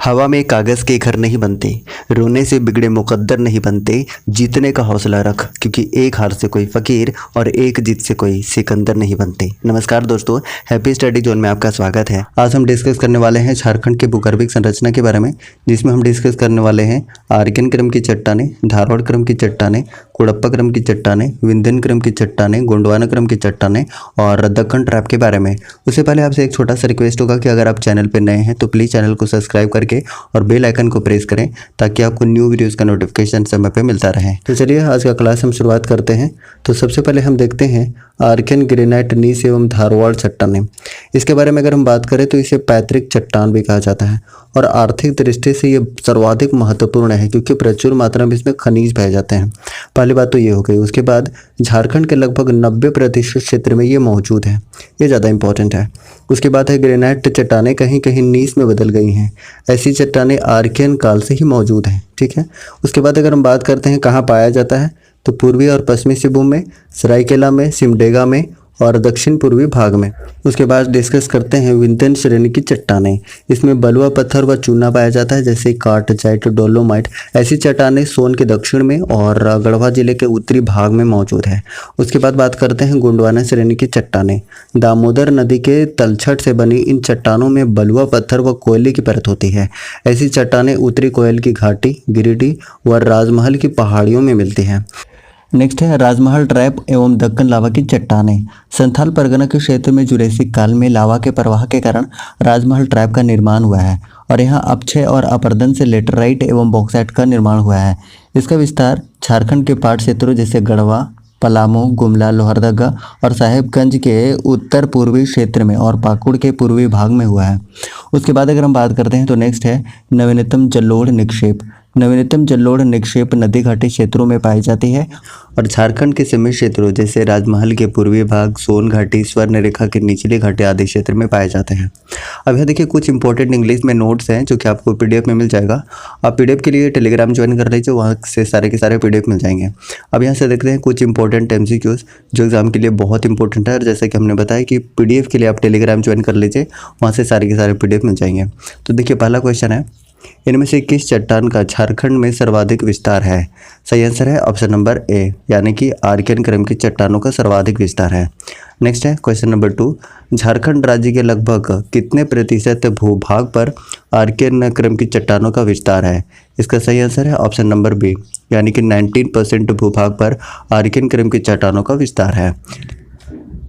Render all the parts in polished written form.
हवा में कागज़ के घर नहीं बनते, रोने से बिगड़े मुकद्दर नहीं बनते, जीतने का हौसला रख क्योंकि एक हार से कोई फ़कीर और एक जीत से कोई सिकंदर नहीं बनते। नमस्कार दोस्तों, हैप्पी स्टडी जोन में आपका स्वागत है। आज हम डिस्कस करने वाले हैं झारखंड के भूगर्भिक संरचना के बारे में, जिसमें हम डिस्कस करने वाले हैं आर्कियन क्रम की चट्टानें, धारवाड़ क्रम की चट्टानें, कोडप्पा क्रम की चट्टानें, विंध्यन क्रम की चट्टानें, गोंडवाना क्रम की चट्टानें और दक्कन ट्रैप के बारे में। उससे पहले आपसे एक छोटा सा रिक्वेस्ट होगा कि अगर आप चैनल पर नए हैं तो प्लीज़ चैनल को सब्सक्राइब करके और बेल आइकन को प्रेस करें ताकि आपको न्यू वीडियोस का नोटिफिकेशन समय पे मिलता रहे। तो चलिए आज का क्लास हम शुरुआत करते हैं। तो सबसे पहले हम देखते हैं आर्कियन ग्रेनाइट नीस एवं धारवाड़ चट्टानें। इसके बारे में अगर हम बात करें तो इसे पैतृक चट्टान भी कहा जाता है और आर्थिक दृष्टि से ये सर्वाधिक महत्वपूर्ण है क्योंकि प्रचुर मात्रा में इसमें खनिज पाए जाते हैं। पहली बात तो ये हो गई। उसके बाद झारखंड के लगभग 90% क्षेत्र में ये मौजूद है, ये ज़्यादा इंपॉर्टेंट है। उसके बाद है ग्रेनाइट चट्टानें कहीं कहीं नीस में बदल गई हैं। ऐसी चट्टानें आर्कियन काल से ही मौजूद हैं, ठीक है। उसके बाद अगर हम बात करते हैं कहाँ पाया जाता है तो पूर्वी और पश्चिमी सिंहभूम में, सरायकेला में, सिमडेगा में और दक्षिण पूर्वी भाग में। उसके बाद डिस्कस करते हैं विंध्यन श्रेणी की चट्टानें। इसमें बलुआ पत्थर व चूना पाया जाता है जैसे कार्टजाइट, डोलोमाइट। ऐसी चट्टानें सोन के दक्षिण में और गढ़वा जिले के उत्तरी भाग में मौजूद है। उसके बाद बात करते हैं गोंडवाना श्रेणी की चट्टानें। दामोदर नदी के तलछट से बनी इन चट्टानों में बलुआ पत्थर व कोयले की परत होती है। ऐसी चट्टानें उत्तरी कोयल की घाटी, गिरिडीह व राजमहल की पहाड़ियों में मिलती हैं। नेक्स्ट है राजमहल ट्रैप एवं दक्कन लावा की चट्टानें। संथाल परगना के क्षेत्र में जुरेसिक काल में लावा के प्रवाह के कारण राजमहल ट्रैप का निर्माण हुआ है और यहाँ अपक्षय और अपरदन से लेटराइट एवं बॉक्साइट का निर्माण हुआ है। इसका विस्तार झारखंड के पाट क्षेत्रों जैसे गढ़वा, पलामू, गुमला, लोहरदगा और साहेबगंज के उत्तर पूर्वी क्षेत्र में और पाकुड़ के पूर्वी भाग में हुआ है। उसके बाद अगर हम बात करते हैं तो नेक्स्ट है नवीनतम जलोढ़ निक्षेप। नवीनतम जलोढ़ निक्षेप नदी घाटी क्षेत्रों में पाई जाती है और झारखंड के सीमित क्षेत्रों जैसे राजमहल के पूर्वी भाग, सोन घाटी, स्वर्ण रेखा के निचली घाटी आदि क्षेत्र में पाए जाते हैं। अब यहाँ देखिए कुछ इंपॉर्टेंट इंग्लिश में नोट्स हैं जो कि आपको पीडीएफ में मिल जाएगा। आप पीडीएफ के लिए टेलीग्राम ज्वाइन कर लीजिए, वहाँ से सारे के सारे पीडीएफ मिल जाएंगे। अब यहाँ से देखते हैं कुछ इंपॉर्टेंट एमसीक्यूज जो एग्जाम के लिए बहुत इंपॉर्टेंट है और जैसे कि हमने बताया कि पीडीएफ के लिए आप टेलीग्राम ज्वाइन कर लीजिए, वहाँ से सारे के सारे पीडीएफ मिल जाएंगे। तो देखिए पहला क्वेश्चन है, इनमें से किस चट्टान का झारखंड में सर्वाधिक विस्तार है? सही आंसर है ऑप्शन नंबर ए, यानी कि आर्कियन क्रम की चट्टानों का सर्वाधिक विस्तार है। नेक्स्ट है क्वेश्चन नंबर 2, झारखंड राज्य के लगभग कितने प्रतिशत भूभाग पर आर्कियन क्रम की चट्टानों का विस्तार है? इसका सही आंसर है ऑप्शन नंबर बी, यानी कि 19% भूभाग पर आर्कियन क्रम की चट्टानों का विस्तार है।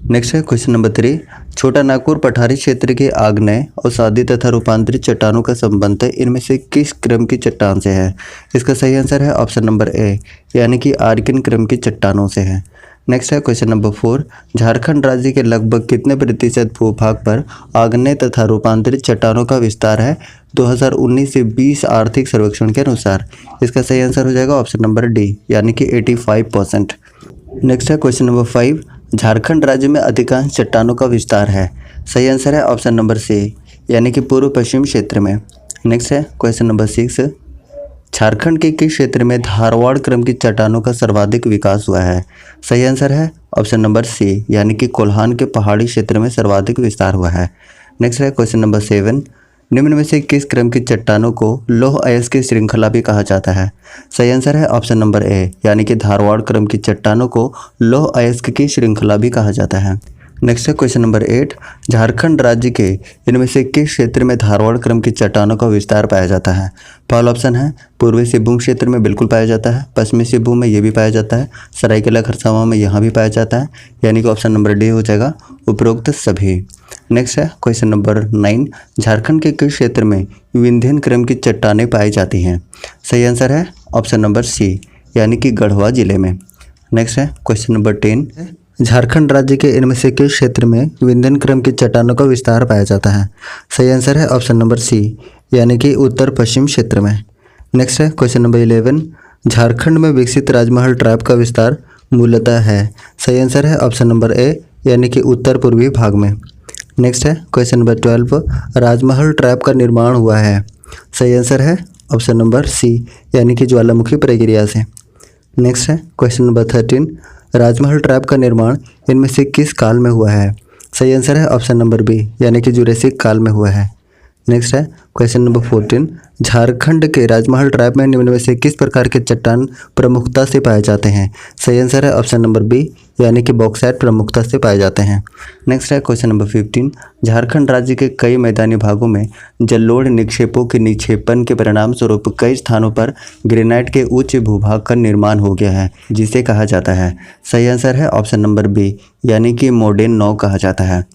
नेक्स्ट है क्वेश्चन नंबर 3, छोटा नागपुर पठारी क्षेत्र के आग्नेय अवसादी तथा रूपांतरित चट्टानों का संबंध इनमें से किस क्रम की चट्टान से है? इसका सही आंसर है ऑप्शन नंबर ए, यानी कि आर्कियन क्रम की चट्टानों से है। नेक्स्ट है क्वेश्चन नंबर 4, झारखंड राज्य के लगभग कितने प्रतिशत भूभाग पर आग्नेय तथा रूपांतरित चट्टानों का विस्तार है 2019 से 20 आर्थिक सर्वेक्षण के अनुसार? इसका सही आंसर हो जाएगा ऑप्शन नंबर डी, यानी कि 85%। नेक्स्ट है क्वेश्चन नंबर 5, झारखंड राज्य में अधिकांश चट्टानों का विस्तार है? सही आंसर है ऑप्शन नंबर सी, यानी कि पूर्व पश्चिम क्षेत्र में। नेक्स्ट है क्वेश्चन नंबर 6, झारखंड के किस क्षेत्र में धारवाड़ क्रम की चट्टानों का सर्वाधिक विकास हुआ है? सही आंसर है ऑप्शन नंबर सी, यानी कि कोल्हान के पहाड़ी क्षेत्र में सर्वाधिक विस्तार हुआ है। नेक्स्ट है क्वेश्चन नंबर 7, निम्न में से किस क्रम की चट्टानों को लौह अयस्क की श्रृंखला भी कहा जाता है? सही आंसर है ऑप्शन नंबर ए, यानी कि धारवाड़ क्रम की चट्टानों को लौह अयस्क की श्रृंखला भी कहा जाता है। नेक्स्ट है क्वेश्चन नंबर 8, झारखंड राज्य के इनमें से किस क्षेत्र में धारवाड़ क्रम की चट्टानों का विस्तार पाया जाता है? पहला ऑप्शन है पूर्वी सिंहभूम क्षेत्र में बिल्कुल पाया जाता है, पश्चिमी सिंहभूम में ये भी पाया जाता है, सरायकेला खरसावां में यहाँ भी पाया जाता है, यानी कि ऑप्शन नंबर डी हो जाएगा उपरोक्त सभी। नेक्स्ट है क्वेश्चन नंबर 9, झारखंड के किस क्षेत्र में विंध्यन क्रम की चट्टानें पाई जाती हैं? सही आंसर है ऑप्शन नंबर सी, यानी कि गढ़वा जिले में। नेक्स्ट है क्वेश्चन नंबर 10, झारखंड राज्य के इनमें से किस क्षेत्र में विंध्यन क्रम की चट्टानों का विस्तार पाया जाता है? सही आंसर है ऑप्शन नंबर सी, यानी कि उत्तर पश्चिम क्षेत्र में। नेक्स्ट है क्वेश्चन नंबर 11, झारखंड में विकसित राजमहल ट्रैप का विस्तार मूलतः है? सही आंसर है ऑप्शन नंबर ए, यानी कि उत्तर पूर्वी भाग में। नेक्स्ट है क्वेश्चन नंबर 12, राजमहल ट्रैप का निर्माण हुआ है? सही आंसर है ऑप्शन नंबर सी, यानी कि ज्वालामुखी प्रक्रिया से। नेक्स्ट है क्वेश्चन नंबर 13, राजमहल ट्रैप का निर्माण इनमें से किस काल में हुआ है? सही आंसर है ऑप्शन नंबर बी, यानी कि जुरेसिक काल में हुआ है। नेक्स्ट है क्वेश्चन नंबर 14, झारखंड के राजमहल ट्राइब में निम्न में से किस प्रकार के चट्टान प्रमुखता से पाए जाते हैं? सही आंसर है ऑप्शन नंबर बी, यानी कि बॉक्साइट प्रमुखता से पाए जाते हैं। नेक्स्ट है क्वेश्चन नंबर 15, झारखंड राज्य के कई मैदानी भागों में जलोढ़ निक्षेपों के निक्षेपण के परिणाम स्वरूप कई स्थानों पर ग्रेनाइट के उच्च भूभाग का निर्माण हो गया है, जिसे कहा जाता है। सही आंसर है ऑप्शन नंबर बी, यानी कि मोडेन 9 कहा जाता है।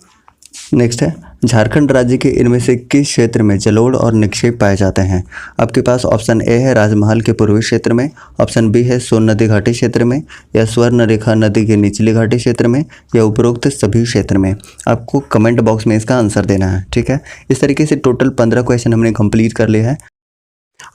नेक्स्ट है, झारखंड राज्य के इनमें से किस क्षेत्र में जलोढ़ और निक्षेप पाए जाते हैं? आपके पास ऑप्शन ए है राजमहल के पूर्वी क्षेत्र में, ऑप्शन बी है सोन नदी घाटी क्षेत्र में, या स्वर्ण रेखा नदी के निचली घाटी क्षेत्र में, या उपरोक्त सभी क्षेत्र में। आपको कमेंट बॉक्स में इसका आंसर देना है, ठीक है। इस तरीके से टोटल 15 क्वेश्चन हमने कंप्लीट कर लिया है।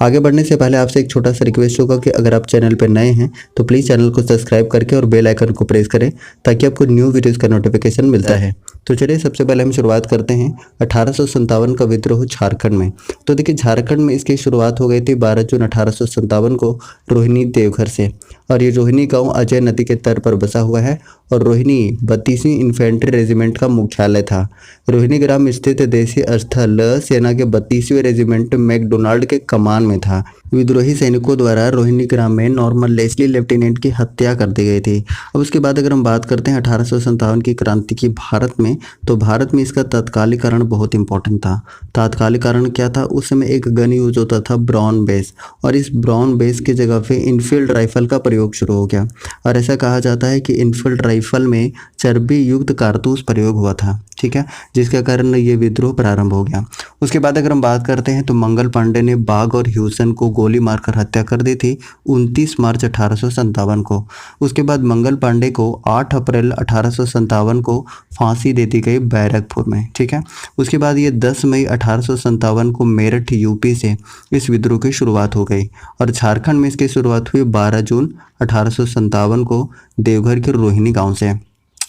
आगे बढ़ने से पहले आपसे एक छोटा सा रिक्वेस्ट होगा कि अगर आप चैनल पर नए हैं तो प्लीज़ चैनल को सब्सक्राइब करके और बेल आइकन को प्रेस करें ताकि आपको न्यू वीडियोस का नोटिफिकेशन मिलता है। तो चलिए सबसे पहले हम शुरुआत करते हैं 1857 का विद्रोह झारखंड में। तो देखिए झारखंड में इसकी शुरुआत हो गई थी 12 जून 1857 को रोहिणी देवघर से, और ये रोहिणी गांव अजय नदी के तट पर बसा हुआ है और रोहिणी 32वीं इन्फेंट्री रेजिमेंट का मुख्यालय था। रोहिणी ग्राम स्थित देशी स्थल सेना के 32वें रेजिमेंट मैकडोनाल्ड के कमान में था। विद्रोही सैनिकों द्वारा रोहिणी ग्राम में नॉर्मन लेस्ली लेफ्टिनेंट की हत्या कर दी गई थी। अब उसके बाद अगर हम बात करते हैं 1857 की क्रांति की भारत में, तो भारत में इसका तत्कालीकरण बहुत इंपॉर्टेंट था। तात्कालिकरण क्या था? उस समय एक गन यूज होता था ब्राउन बेस, और इस ब्राउन बेस की जगह पे इनफील्ड राइफल का प्रयोग शुरू हो गया। और ऐसा कहा जाता है कि इनफील्ड राइफल में चर्बी युक्त कारतूस प्रयोग हुआ था, ठीक है, जिसके कारण ये विद्रोह प्रारंभ हो गया। उसके बाद अगर हम बात करते हैं तो मंगल पांडे ने बाघ और ह्यूसन को गोली मारकर हत्या कर दी थी 29 मार्च 1857 को। उसके बाद मंगल पांडे को 8 अप्रैल 1857 को फांसी दे दी गई बैरकपुर में, ठीक है। उसके बाद ये 10 मई 1857 को मेरठ यूपी से इस विद्रोह की शुरुआत हो गई, और झारखंड में इसकी शुरुआत हुई 12 जून 1857 को देवघर के रोहिणी गांव से।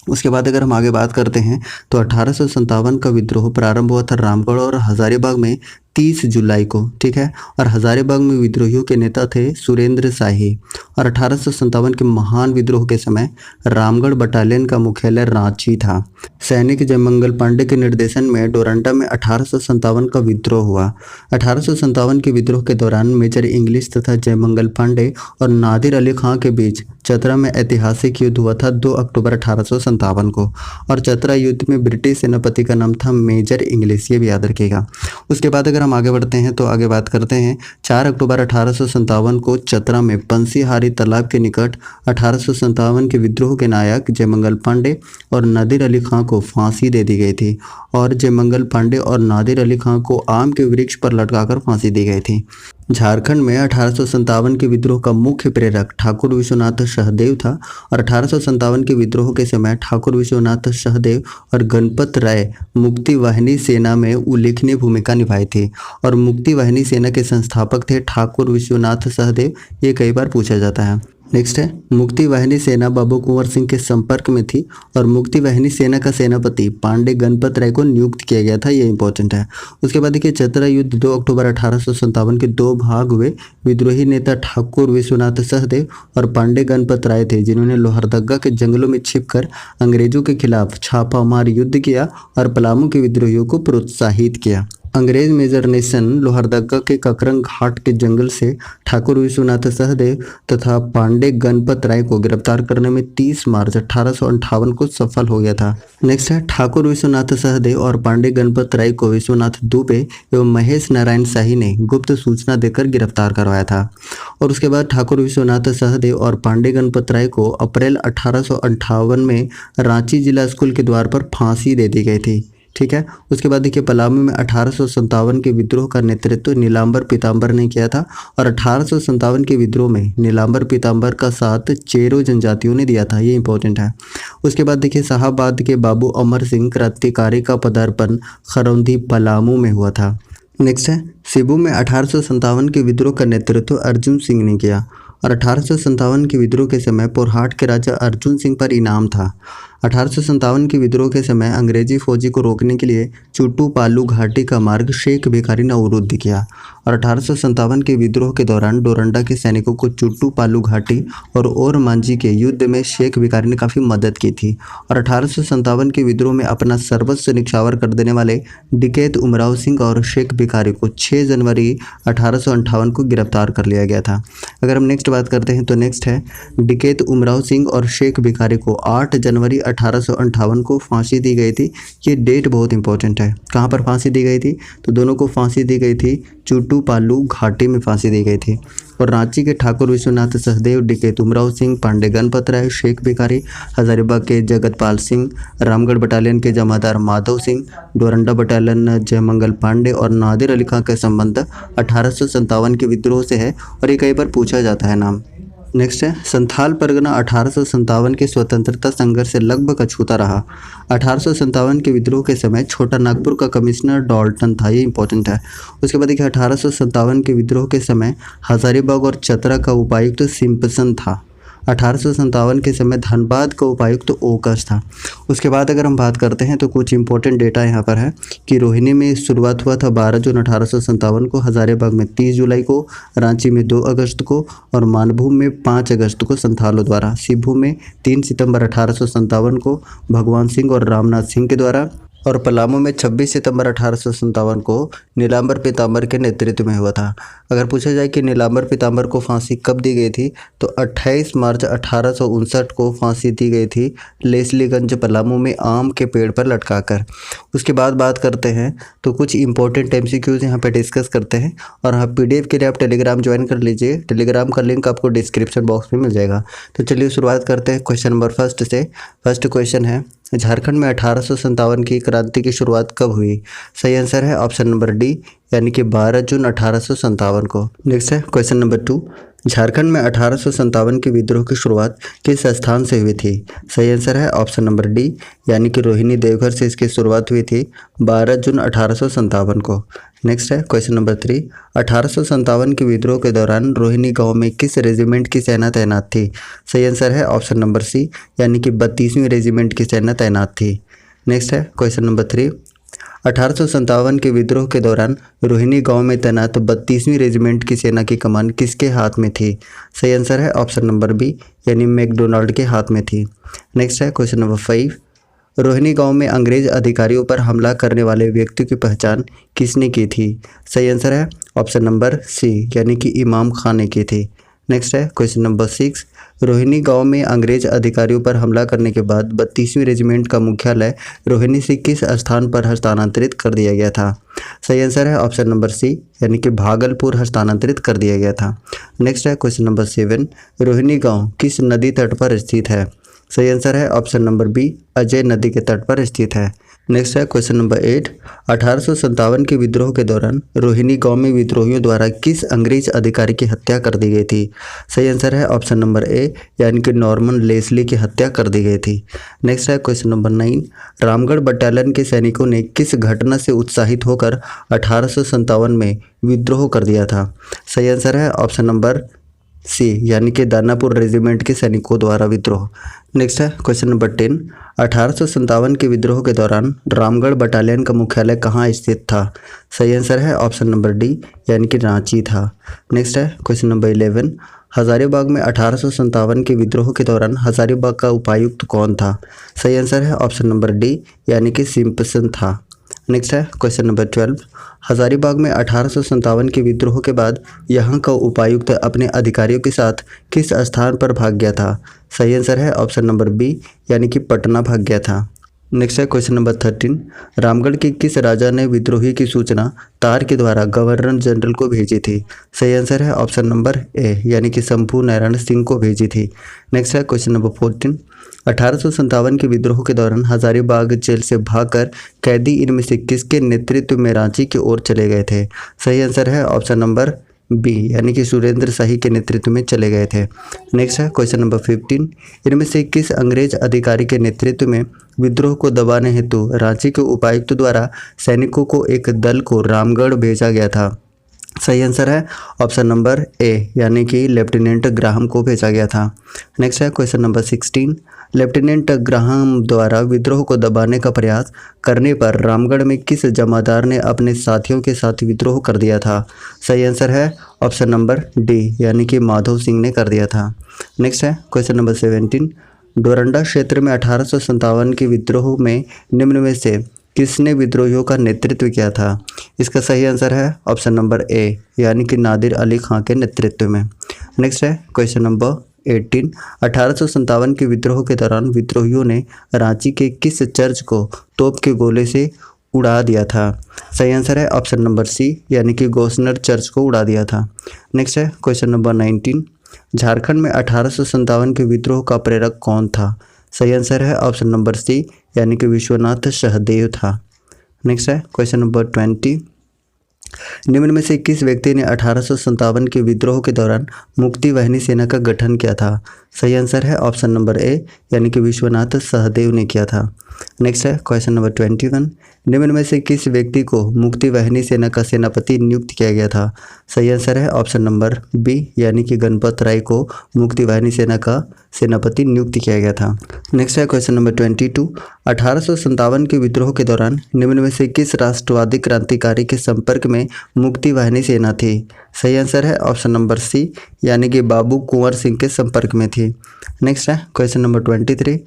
उसके बाद अगर हम आगे बात करते हैं तो 1857 का विद्रोह प्रारंभ हुआ था रामगढ़ और हजारीबाग में 30 जुलाई को, ठीक है। और हजारीबाग में विद्रोहियों के नेता थे सुरेंद्र शाही। और 1857 के महान विद्रोह के समय रामगढ़ बटालियन का मुख्यालय रांची था। सैनिक जयमंगल पांडे के निर्देशन में डोरंडा में 1857 का विद्रोह हुआ। 1857 के विद्रोह के दौरान मेजर इंग्लिश तथा जयमंगल पांडे और नादिर अली खां के बीच चतरा में ऐतिहासिक युद्ध हुआ था 2 अक्टूबर 1857 को। और चतरा युद्ध में ब्रिटिश सेनापति का नाम था मेजर इंग्लिश, ये भी याद रखिएगा। उसके बाद अगर हम आगे बढ़ते हैं तो आगे बात करते हैं 4 अक्टूबर 1857 को चतरा में पंसीहारी तालाब के निकट 1857 के विद्रोह के नायक जयमंगल पांडे और नादिर अली खां को फांसी दे दी गई थी। और जयमंगल पांडे और नादिर अली खां को आम के वृक्ष पर लटकाकर फांसी दी गई थी। झारखंड में 1857 के विद्रोह का मुख्य प्रेरक ठाकुर विश्वनाथ सहदेव था। और 1857 के विद्रोह के समय ठाकुर विश्वनाथ सहदेव और गणपत राय मुक्ति वाहिनी सेना में उल्लेखनीय भूमिका निभाई थी। और मुक्ति वाहिनी सेना के संस्थापक थे ठाकुर विश्वनाथ सहदेव, ये कई बार पूछा जाता है। नेक्स्ट है, मुक्ति वाहिनी सेना बाबू कुंवर सिंह के संपर्क में थी और मुक्ति वाहिनी सेना का सेनापति पांडे गणपत राय को नियुक्त किया गया था, ये इंपॉर्टेंट है। उसके बाद देखिए चतरा युद्ध 2 अक्टूबर 1857 के 2 भाग हुए। विद्रोही नेता ठाकुर विश्वनाथ सहदेव और पांडे गणपत राय थे, जिन्होंने लोहरदगा के जंगलों में छिपकर अंग्रेजों के खिलाफ छापामार युद्ध किया और पलामू के विद्रोहियों को प्रोत्साहित किया। अंग्रेज मेजर नेशन लोहरदगा के ककरंग घाट के जंगल से ठाकुर विश्वनाथ सहदेव तथा पांडे गणपत राय को गिरफ्तार करने में 30 मार्च 1858 को सफल हो गया था। नेक्स्ट है, ठाकुर विश्वनाथ सहदेव और पांडे गणपत राय को विश्वनाथ दुबे एवं महेश नारायण शाही ने गुप्त सूचना देकर गिरफ्तार करवाया था। और उसके बाद ठाकुर विश्वनाथ सहदेव और पांडे गणपत राय को अप्रैल 1858 में रांची जिला स्कूल के द्वार पर फांसी दे दी गई थी, ठीक है। उसके बाद देखिए पलामू में 1857 के विद्रोह का नेतृत्व नीलांबर पीताम्बर ने किया था। और 1857 के विद्रोह में नीलांबर पीताम्बर का साथ चेरो जनजातियों ने दिया था, ये इंपॉर्टेंट है। उसके बाद देखिए शाहाबाद के बाबू अमर सिंह क्रांतिकारी का पदार्पण खरौंधी पलामू में हुआ था। नेक्स्ट है, सिबू में 1857 के विद्रोह का नेतृत्व अर्जुन सिंह ने किया। और 1857 के विद्रोह के समय पोरहाट के राजा अर्जुन सिंह पर इनाम था। 1857 के विद्रोह के समय अंग्रेजी फौजी को रोकने के लिए चुट्टू पालू घाटी का मार्ग शेख भिखारी ने अवरुद्ध किया और 1857 के विद्रोह के दौरान डोरंडा के सैनिकों को चुट्टू पालू घाटी और मांझी के युद्ध में शेख भिखारी ने काफ़ी मदद की थी। और 1857 के विद्रोह में अपना सर्वस्व निछावर कर देने वाले डकैत उमराव सिंह और शेख भिखारी को 6 जनवरी 1858 को गिरफ्तार कर लिया गया था। अगर हम नेक्स्ट बात करते हैं तो नेक्स्ट है डकैत उमराव सिंह और शेख भिखारी को 8 जनवरी 1858 को फांसी दी गई थी। ये डेट बहुत इंपॉर्टेंट है। कहाँ पर फांसी दी गई थी? तो दोनों को फांसी दी गई थी चुट्टू पालू घाटी में फांसी दी गई थी। और रांची के ठाकुर विश्वनाथ सहदेव, डकैत उमराव सिंह, पांडे गणपत राय, शेख भिखारी, हजारीबाग के जगतपाल सिंह, रामगढ़ बटालियन के जमादार माधव सिंह, डोरंडा बटालियन जयमंगल पांडे और नादिर अली खां का संबंध 1857 के विद्रोह से है और ये कई बार पूछा जाता है नाम। नेक्स्ट है संथाल परगना 1857 के स्वतंत्रता संघर्ष से लगभग अछूता रहा। 1857 के विद्रोह के समय छोटा नागपुर का कमिश्नर डॉल्टन था, ये इंपॉर्टेंट है। उसके बाद देखिए 1857 के विद्रोह के समय हजारीबाग और चतरा का उपायुक्त सिम्पसन था। 1857 के समय धनबाद का उपायुक्त ओकस था। उसके बाद अगर हम बात करते हैं तो कुछ इंपॉर्टेंट डेटा यहाँ पर है कि रोहिणी में शुरुआत हुआ था 12 जून 1857 को, हजारीबाग में 30 जुलाई को, रांची में 2 अगस्त को और मानभूम में 5 अगस्त को संथालों द्वारा, सिब्भू में 3 सितंबर 1857 को भगवान सिंह और रामनाथ सिंह के द्वारा और पलामू में 26 सितंबर 1857 को नीलांबर पीताम्बर के नेतृत्व में हुआ था। अगर पूछा जाए कि नीलांबर पीताम्बर को फांसी कब दी गई थी तो 28 मार्च 1859 को फांसी दी गई थी लेस्लीगंज पलामू में आम के पेड़ पर लटकाकर। उसके बाद बात करते हैं तो कुछ इंपॉर्टेंट MCQs यहाँ पे डिस्कस करते हैं और हाँ PDF के लिए आप टेलीग्राम ज्वाइन कर लीजिए। टेलीग्राम का लिंक आपको डिस्क्रिप्शन बॉक्स में मिल जाएगा। तो चलिए शुरुआत करते हैं क्वेश्चन नंबर फर्स्ट से। फर्स्ट क्वेश्चन है झारखंड में 1857 की क्रांति की शुरुआत कब हुई? सही आंसर है ऑप्शन नंबर डी यानी कि 12 जून 1857 को। नेक्स्ट है क्वेश्चन नंबर 2 झारखंड में 1857 के विद्रोह की शुरुआत किस स्थान से हुई थी? सही आंसर है ऑप्शन नंबर डी यानी कि रोहिणी देवघर से इसकी शुरुआत हुई थी 12 जून 1857 को। नेक्स्ट है क्वेश्चन नंबर 3 1857 के विद्रोह के दौरान रोहिणी गांव में किस रेजिमेंट की सेना तैनात थी? सही आंसर है ऑप्शन नंबर सी यानी कि 32वीं रेजिमेंट की सेना तैनात थी। नेक्स्ट है क्वेश्चन नंबर 3 1857 के विद्रोह के दौरान रोहिणी गांव में तैनात 32वीं रेजिमेंट की सेना की कमान किसके हाथ में थी? सही आंसर है ऑप्शन नंबर बी यानी मैकडोनाल्ड के हाथ में थी। नेक्स्ट है क्वेश्चन नंबर 5 रोहिणी गांव में अंग्रेज अधिकारियों पर हमला करने वाले व्यक्ति की पहचान किसने की थी? सही आंसर है ऑप्शन नंबर सी यानी कि इमाम खान ने की थी। नेक्स्ट है क्वेश्चन नंबर 6 रोहिणी गांव में अंग्रेज अधिकारियों पर हमला करने के बाद 32वीं रेजिमेंट का मुख्यालय रोहिणी से किस स्थान पर हस्तांतरित कर दिया गया था? सही आंसर है ऑप्शन नंबर सी यानी कि भागलपुर हस्तांतरित कर दिया गया था। नेक्स्ट है क्वेश्चन नंबर 7 रोहिणी गांव किस नदी तट पर स्थित है? सही आंसर है ऑप्शन नंबर बी अजय नदी के तट पर स्थित है। नेक्स्ट है क्वेश्चन नंबर 8 1857 के विद्रोह के दौरान रोहिणी गांव में विद्रोहियों द्वारा किस अंग्रेज अधिकारी की हत्या कर दी गई थी? सही आंसर है ऑप्शन नंबर ए यानी कि नॉर्मन लेस्ली की हत्या कर दी गई थी। नेक्स्ट है क्वेश्चन नंबर 9 रामगढ़ बटालियन के सैनिकों ने किस घटना से उत्साहित होकर 1857 में विद्रोह कर दिया था? सही आंसर है ऑप्शन नंबर सी यानी कि दानापुर रेजिमेंट के सैनिकों द्वारा विद्रोह। नेक्स्ट है क्वेश्चन नंबर 10 1857 के विद्रोह के दौरान रामगढ़ बटालियन का मुख्यालय कहाँ स्थित था? सही आंसर है ऑप्शन नंबर डी यानी कि रांची था। नेक्स्ट है क्वेश्चन नंबर 11 हजारीबाग में 1857 के विद्रोह के दौरान हजारीबाग का उपायुक्त कौन था? सही आंसर है ऑप्शन नंबर डी यानी कि सिम्पसन था। नेक्स्ट है क्वेश्चन नंबर 12 हजारीबाग में 1857 के विद्रोह के बाद यहाँ का उपायुक्त अपने अधिकारियों के साथ किस स्थान पर भाग गया था? सही आंसर है ऑप्शन नंबर बी यानी कि पटना भाग गया था। नेक्स्ट है क्वेश्चन नंबर 13 रामगढ़ के किस राजा ने विद्रोही की सूचना तार के द्वारा गवर्नर जनरल को भेजी थी? सही आंसर है ऑप्शन नंबर ए यानी कि शंभू नारायण सिंह को भेजी थी। नेक्स्ट है क्वेश्चन नंबर 14 1857 के विद्रोह के दौरान हजारीबाग जेल से भागकर कैदी इनमें से किसके नेतृत्व में रांची की ओर चले गए थे? सही आंसर है ऑप्शन नंबर बी यानी कि सुरेंद्र शाही के नेतृत्व में चले गए थे। नेक्स्ट है क्वेश्चन नंबर 15 इनमें से किस अंग्रेज अधिकारी के नेतृत्व में विद्रोह को दबाने हेतु रांची के उपायुक्त द्वारा सैनिकों को एक दल को रामगढ़ भेजा गया था? सही आंसर है ऑप्शन नंबर ए यानी कि लेफ्टिनेंट ग्राहम को भेजा गया था। नेक्स्ट है क्वेश्चन नंबर 16 लेफ्टिनेंट ग्राहम द्वारा विद्रोह को दबाने का प्रयास करने पर रामगढ़ में किस जमादार ने अपने साथियों के साथ विद्रोह कर दिया था? सही आंसर है ऑप्शन नंबर डी, यानी कि माधव सिंह ने कर दिया था। नेक्स्ट है क्वेश्चन नंबर 17। डोरंडा क्षेत्र में 1857 के विद्रोह में निम्न में से किसने विद्रोहियों का नेतृत्व किया था? इसका सही आंसर है ऑप्शन नंबर ए, यानी कि नादिर अली खां के नेतृत्व में। नेक्स्ट है क्वेश्चन नंबर 18। 1857 के विद्रोह के दौरान विद्रोहियों ने रांची के किस चर्च को तोप के गोले से उड़ा दिया था? सही आंसर है ऑप्शन नंबर सी, यानी कि गोस्नर चर्च को उड़ा दिया था। नेक्स्ट है क्वेश्चन नंबर 19। झारखंड में 1857 के विद्रोह का प्रेरक कौन था? सही आंसर है ऑप्शन नंबर सी, यानी कि विश्वनाथ सहदेव था। नेक्स्ट है क्वेश्चन नंबर 20। निम्न में से किस व्यक्ति ने 1857 के विद्रोह के दौरान मुक्ति वाहिनी सेना का गठन किया था? सही आंसर है ऑप्शन नंबर ए, यानी कि विश्वनाथ सहदेव ने किया था। नेक्स्ट है क्वेश्चन नंबर 21। निम्न में से किस व्यक्ति को मुक्ति वाहिनी सेना का सेनापति नियुक्त किया गया था? सही आंसर है ऑप्शन नंबर बी, यानी कि गणपत राय को मुक्ति वाहिनी सेना का सेनापति नियुक्त किया गया था। नेक्स्ट है क्वेश्चन नंबर 22। 1857 के विद्रोह के दौरान निम्न में से किस राष्ट्रवादी क्रांतिकारी के संपर्क में मुक्ति वाहिनी सेना थी? सही आंसर है ऑप्शन नंबर सी, यानी कि बाबू कुंवर सिंह के संपर्क में थी। नेक्स्ट है क्वेश्चन नंबर 23।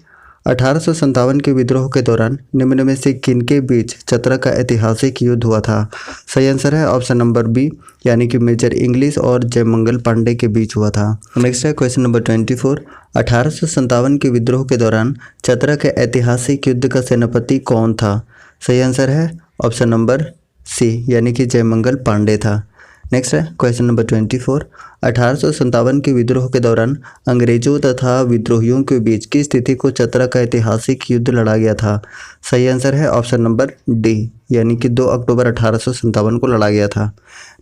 1857 के विद्रोह के दौरान निम्न में से किनके बीच चतरा का ऐतिहासिक युद्ध हुआ था? सही आंसर है ऑप्शन नंबर बी, यानी कि मेजर इंग्लिश और जयमंगल पांडे के बीच हुआ था। नेक्स्ट है क्वेश्चन नंबर 24। 1857 के विद्रोह के दौरान चतरा के ऐतिहासिक युद्ध का सेनापति कौन था? सही आंसर है ऑप्शन नंबर सी, यानी कि जयमंगल पांडे था। नेक्स्ट है क्वेश्चन नंबर 24। 1857 के विद्रोह के दौरान अंग्रेजों तथा विद्रोहियों के बीच किस तिथि को चतरा का ऐतिहासिक युद्ध लड़ा गया था? सही आंसर है ऑप्शन नंबर डी, यानी कि 2 अक्टूबर 1857 को लड़ा गया था।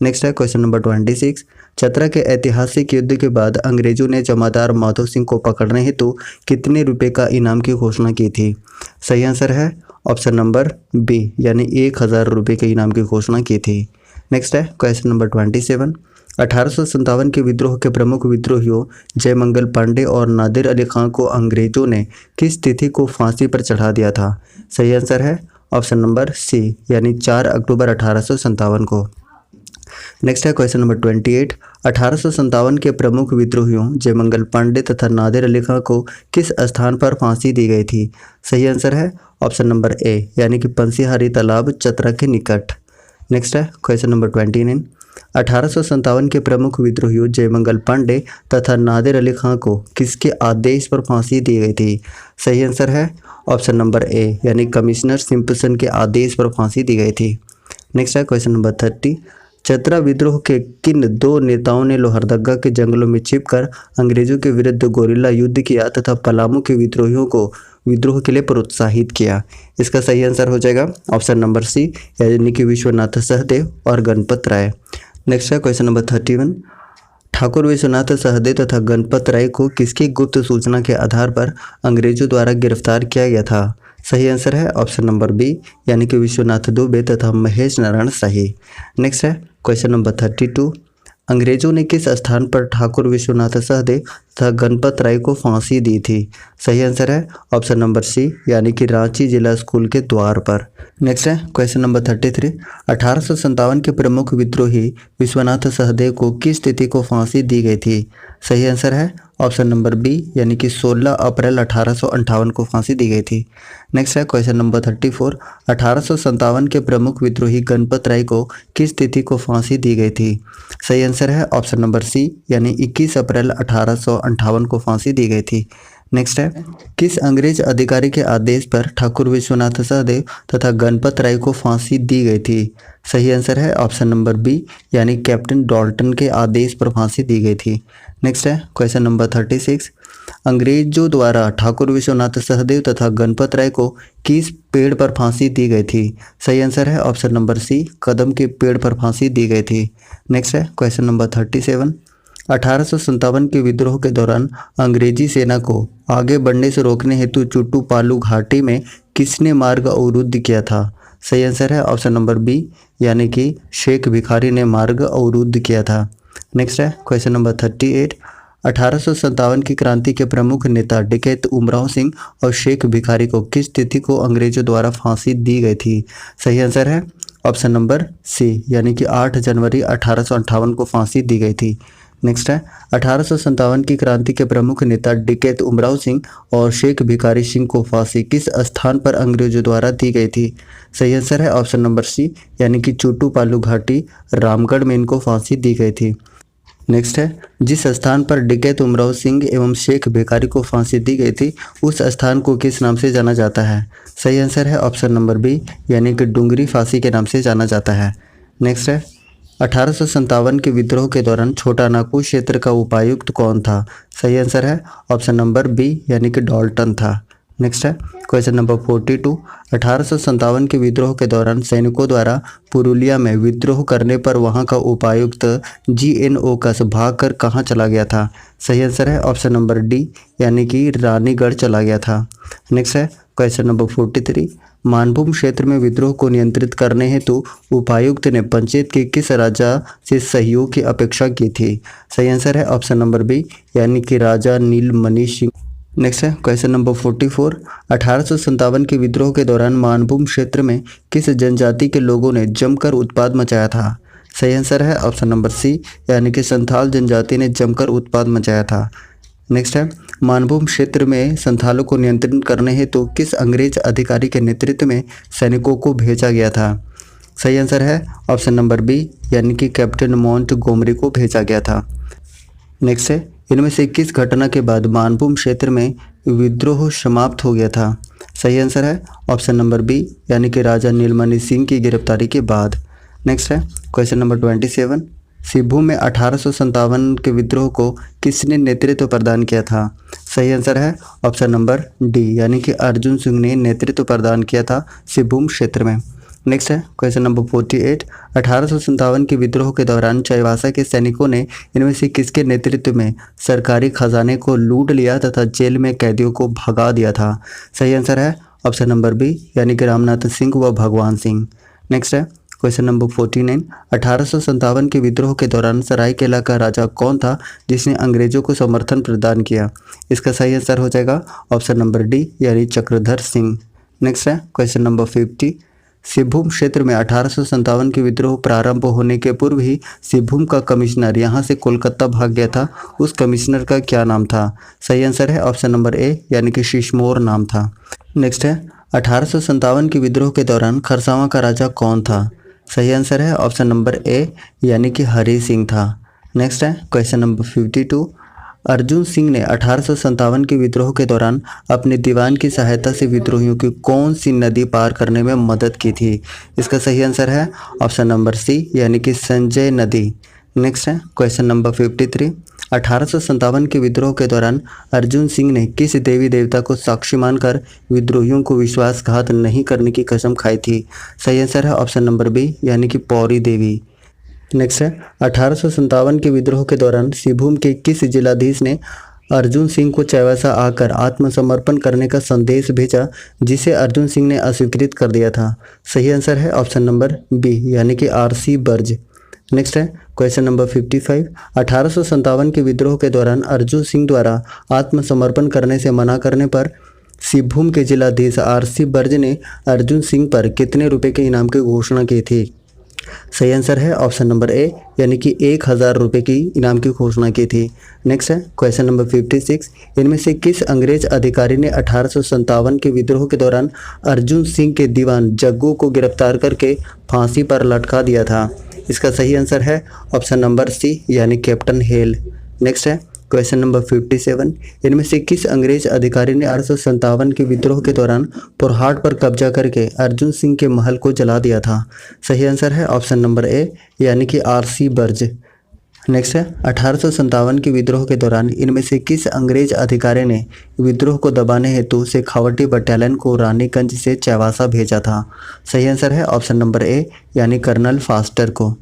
नेक्स्ट है क्वेश्चन नंबर 26। चतरा के ऐतिहासिक युद्ध के बाद अंग्रेजों ने जमादार माधव सिंह को पकड़ने हेतु कितने रुपए का इनाम की घोषणा की थी? सही आंसर है ऑप्शन नंबर बी, यानी 1000 रुपये के इनाम की घोषणा की थी। नेक्स्ट है क्वेश्चन नंबर 27। 1857 के विद्रोह के प्रमुख विद्रोहियों जयमंगल पांडे और नादिर अली खां को अंग्रेजों ने किस तिथि को फांसी पर चढ़ा दिया था? सही आंसर है ऑप्शन नंबर सी, यानी 4 अक्टूबर 1857 को। नेक्स्ट है क्वेश्चन नंबर 28। 1857 के प्रमुख विद्रोहियों जयमंगल पांडे तथा नादिर अली खां को किस स्थान पर फांसी दी गई थी? सही आंसर है ऑप्शन नंबर ए, यानी कि पंसीहारी तालाब चतरा के निकट। नेक्स्ट है क्वेश्चन नंबर 29। 1857 के प्रमुख विद्रोहियों जयमंगल पांडे तथा नादिर अली खां को किसके आदेश पर फांसी दी गई थी? सही आंसर है ऑप्शन नंबर ए, यानी कमिश्नर सिम्पसन के आदेश पर फांसी दी गई थी। नेक्स्ट है क्वेश्चन नंबर 30। चतरा विद्रोह के किन 2 नेताओं ने लोहरदगा के जंगलों में छिपकर अंग्रेजों के विरुद्ध गोरिल्ला युद्ध किया तथा पलामू के विद्रोहियों को विद्रोह के लिए प्रोत्साहित किया? इसका सही आंसर हो जाएगा ऑप्शन नंबर सी, यानी कि विश्वनाथ सहदेव और गणपत राय। नेक्स्ट है क्वेश्चन नंबर 31। ठाकुर विश्वनाथ सहदेव तथा गणपत राय को किसकी गुप्त सूचना के आधार पर अंग्रेजों द्वारा गिरफ्तार किया गया था? सही आंसर है ऑप्शन नंबर बी, यानी कि विश्वनाथ दुबे तथा महेश नारायण शाही। नेक्स्ट है क्वेश्चन नंबर 32। अंग्रेजों ने किस स्थान पर ठाकुर विश्वनाथ सहदेव तथा गणपत राय को फांसी दी थी? सही आंसर है ऑप्शन नंबर सी, यानी कि रांची जिला स्कूल के द्वार पर। नेक्स्ट है क्वेश्चन नंबर 33। 1857 के प्रमुख विद्रोही विश्वनाथ सहदेव को किस तिथि को फांसी दी गई थी? सही आंसर है ऑप्शन नंबर बी, यानी कि 16 अप्रैल 1858 को फांसी दी गई थी। नेक्स्ट है क्वेश्चन नंबर 34। 1857 के प्रमुख विद्रोही गणपत राय को किस तिथि को फांसी दी गई थी? सही आंसर है ऑप्शन नंबर सी, यानी 21 अप्रैल 1858 को फांसी दी गई थी। नेक्स्ट है किस अंग्रेज अधिकारी के आदेश पर ठाकुर विश्वनाथ सहदेव तथा गणपत राय को फांसी दी गई थी? सही आंसर है ऑप्शन नंबर बी, यानी कैप्टन डॉल्टन के आदेश पर फांसी दी गई थी। नेक्स्ट है क्वेश्चन नंबर 36। अंग्रेजों द्वारा ठाकुर विश्वनाथ सहदेव तथा गणपत राय को किस पेड़ पर फांसी दी गई थी? सही आंसर है ऑप्शन नंबर सी, कदम के पेड़ पर फांसी दी गई थी। नेक्स्ट है क्वेश्चन नंबर 37। 1857 के विद्रोह के दौरान अंग्रेजी सेना को आगे बढ़ने से रोकने हेतु चुट्टू पालू घाटी में किसने मार्ग अवरुद्ध किया था? सही आंसर है ऑप्शन नंबर बी, यानी कि शेख भिखारी ने मार्ग अवरुद्ध किया था। नेक्स्ट है क्वेश्चन नंबर 38। 1857 की क्रांति के प्रमुख नेता डकैत उमराव सिंह और शेख भिखारी को किस तिथि को अंग्रेजों द्वारा फांसी दी गई थी? सही आंसर है ऑप्शन नंबर सी, यानी कि 8 जनवरी 1858 को फांसी दी गई थी। नेक्स्ट है 1857 की क्रांति के प्रमुख नेता डकैत उमराव सिंह और शेख भिखारी सिंह को फांसी किस स्थान पर अंग्रेजों द्वारा दी गई थी? सही आंसर है ऑप्शन नंबर सी, यानी कि चूटू पालू घाटी रामगढ़ में इनको फांसी दी गई थी। नेक्स्ट है जिस स्थान पर डकैत उमराव सिंह एवं शेख भिखारी को फांसी दी गई थी उस स्थान को किस नाम से जाना जाता है? सही आंसर है ऑप्शन नंबर बी, यानी कि डुंगरी फांसी के नाम से जाना जाता है। नेक्स्ट है 1857 के विद्रोह के दौरान छोटा नागपुर क्षेत्र का उपायुक्त कौन था? सही आंसर है ऑप्शन नंबर बी, यानी कि डॉल्टन था। नेक्स्ट है क्वेश्चन नंबर 42। 1857 के विद्रोह के दौरान सैनिकों द्वारा पुरुलिया में विद्रोह करने पर वहां का उपायुक्त GN ओकस भागकर कहां चला गया था? सही आंसर है ऑप्शन नंबर डी, यानी कि रानीगढ़ चला गया था। नेक्स्ट है क्वेश्चन नंबर 43। मानभूम क्षेत्र में विद्रोह को नियंत्रित करने हेतु उपायुक्त ने पंचायत के किस राजा से सहयोग की अपेक्षा की थी? सही आंसर है ऑप्शन नंबर बी, यानी कि राजा नीलमणि सिंह। नेक्स्ट है क्वेश्चन नंबर 44। 1857 के विद्रोह के दौरान मानभूम क्षेत्र में किस जनजाति के लोगों ने जमकर उत्पात मचाया था? सही आंसर है ऑप्शन नंबर सी, यानी कि संथाल जनजाति ने जमकर उत्पात मचाया था। नेक्स्ट है मानभूम क्षेत्र में संथालों को नियंत्रित करने हेतु किस अंग्रेज अधिकारी के नेतृत्व में सैनिकों को भेजा गया था? सही आंसर है ऑप्शन नंबर बी, यानी कि कैप्टन मोंटगोमरी को भेजा गया था। नेक्स्ट है इनमें से किस घटना के बाद मानभूम क्षेत्र में विद्रोह समाप्त हो गया था? सही आंसर है ऑप्शन नंबर बी, यानी कि राजा नीलमणि सिंह की गिरफ्तारी के बाद। नेक्स्ट है क्वेश्चन नंबर 27। सिंहभूम में 1857 के विद्रोह को किसने नेतृत्व प्रदान किया था? सही आंसर है ऑप्शन नंबर डी, यानी कि अर्जुन सिंह ने नेतृत्व प्रदान किया था सिंहभूम क्षेत्र में। नेक्स्ट है क्वेश्चन नंबर 48। 1857 के विद्रोह के दौरान चाईबासा के सैनिकों ने इनमें से किसके नेतृत्व में सरकारी खजाने को लूट लिया तथा जेल में कैदियों को भगा दिया था? सही आंसर है ऑप्शन नंबर बी, यानी कि रामनाथ सिंह व भगवान सिंह। नेक्स्ट है क्वेश्चन नंबर 49। 1857 के विद्रोह के दौरान सरायकेला का राजा कौन था जिसने अंग्रेजों को समर्थन प्रदान किया? इसका सही आंसर हो जाएगा ऑप्शन नंबर डी, यानी चक्रधर सिंह। नेक्स्ट है क्वेश्चन नंबर 50। सिंहभूम क्षेत्र में 1857 के विद्रोह प्रारंभ होने के पूर्व ही सिंहभूम का कमिश्नर यहां से कोलकाता भाग गया था, उस कमिश्नर का क्या नाम था? सही आंसर है ऑप्शन नंबर ए, यानी कि शिशमोर नाम था। नेक्स्ट है 1857 के विद्रोह के दौरान खरसावां का राजा कौन था? सही आंसर है ऑप्शन नंबर ए, यानी कि हरि सिंह था। नेक्स्ट है क्वेश्चन नंबर 52। अर्जुन सिंह ने 1857 के विद्रोह के दौरान अपने दीवान की सहायता से विद्रोहियों की कौन सी नदी पार करने में मदद की थी? इसका सही आंसर है ऑप्शन नंबर सी, यानी कि संजय नदी। नेक्स्ट है क्वेश्चन नंबर 53। 1857 के विद्रोह के दौरान अर्जुन सिंह ने किस देवी देवता को साक्षी मानकर विद्रोहियों को विश्वासघात नहीं करने की कसम खाई थी? सही आंसर है ऑप्शन नंबर बी, यानी कि पौरी देवी। नेक्स्ट है 1857 के विद्रोह के दौरान सिंहभूम के किस जिलाधीश ने अर्जुन सिंह को चाईबासा आकर आत्मसमर्पण करने का संदेश भेजा जिसे अर्जुन सिंह ने अस्वीकृत कर दिया था? सही आंसर है ऑप्शन नंबर बी, यानी कि RC बर्ज। नेक्स्ट है क्वेश्चन नंबर 55। 1857 के विद्रोह के दौरान अर्जुन सिंह द्वारा आत्मसमर्पण करने से मना करने पर सिंहभूम के जिलाधीश RC बर्ज ने अर्जुन सिंह पर कितने रुपए के इनाम की घोषणा की थी? सही आंसर है ऑप्शन नंबर ए, यानी कि 1000 रुपये की इनाम की घोषणा की थी। नेक्स्ट है क्वेश्चन नंबर 56। इनमें से किस अंग्रेज अधिकारी ने 1857 के विद्रोह के दौरान अर्जुन सिंह के दीवान जग्गू को गिरफ्तार करके फांसी पर लटका दिया था? इसका सही आंसर है ऑप्शन नंबर सी, यानी कैप्टन हेल। नेक्स्ट है क्वेश्चन नंबर 57। इनमें से किस अंग्रेज अधिकारी ने 1857 के विद्रोह के दौरान पोरहाट पर कब्जा करके अर्जुन सिंह के महल को जला दिया था? सही आंसर है ऑप्शन नंबर ए, यानी कि RC बर्ज। नेक्स्ट है 1857 के विद्रोह के दौरान इनमें से किस अंग्रेज अधिकारी ने विद्रोह को दबाने हेतु शेखावटी बटालियन को रानीगंज से चाईबासा भेजा था? सही आंसर है ऑप्शन नंबर ए, यानी कर्नल फास्टर को।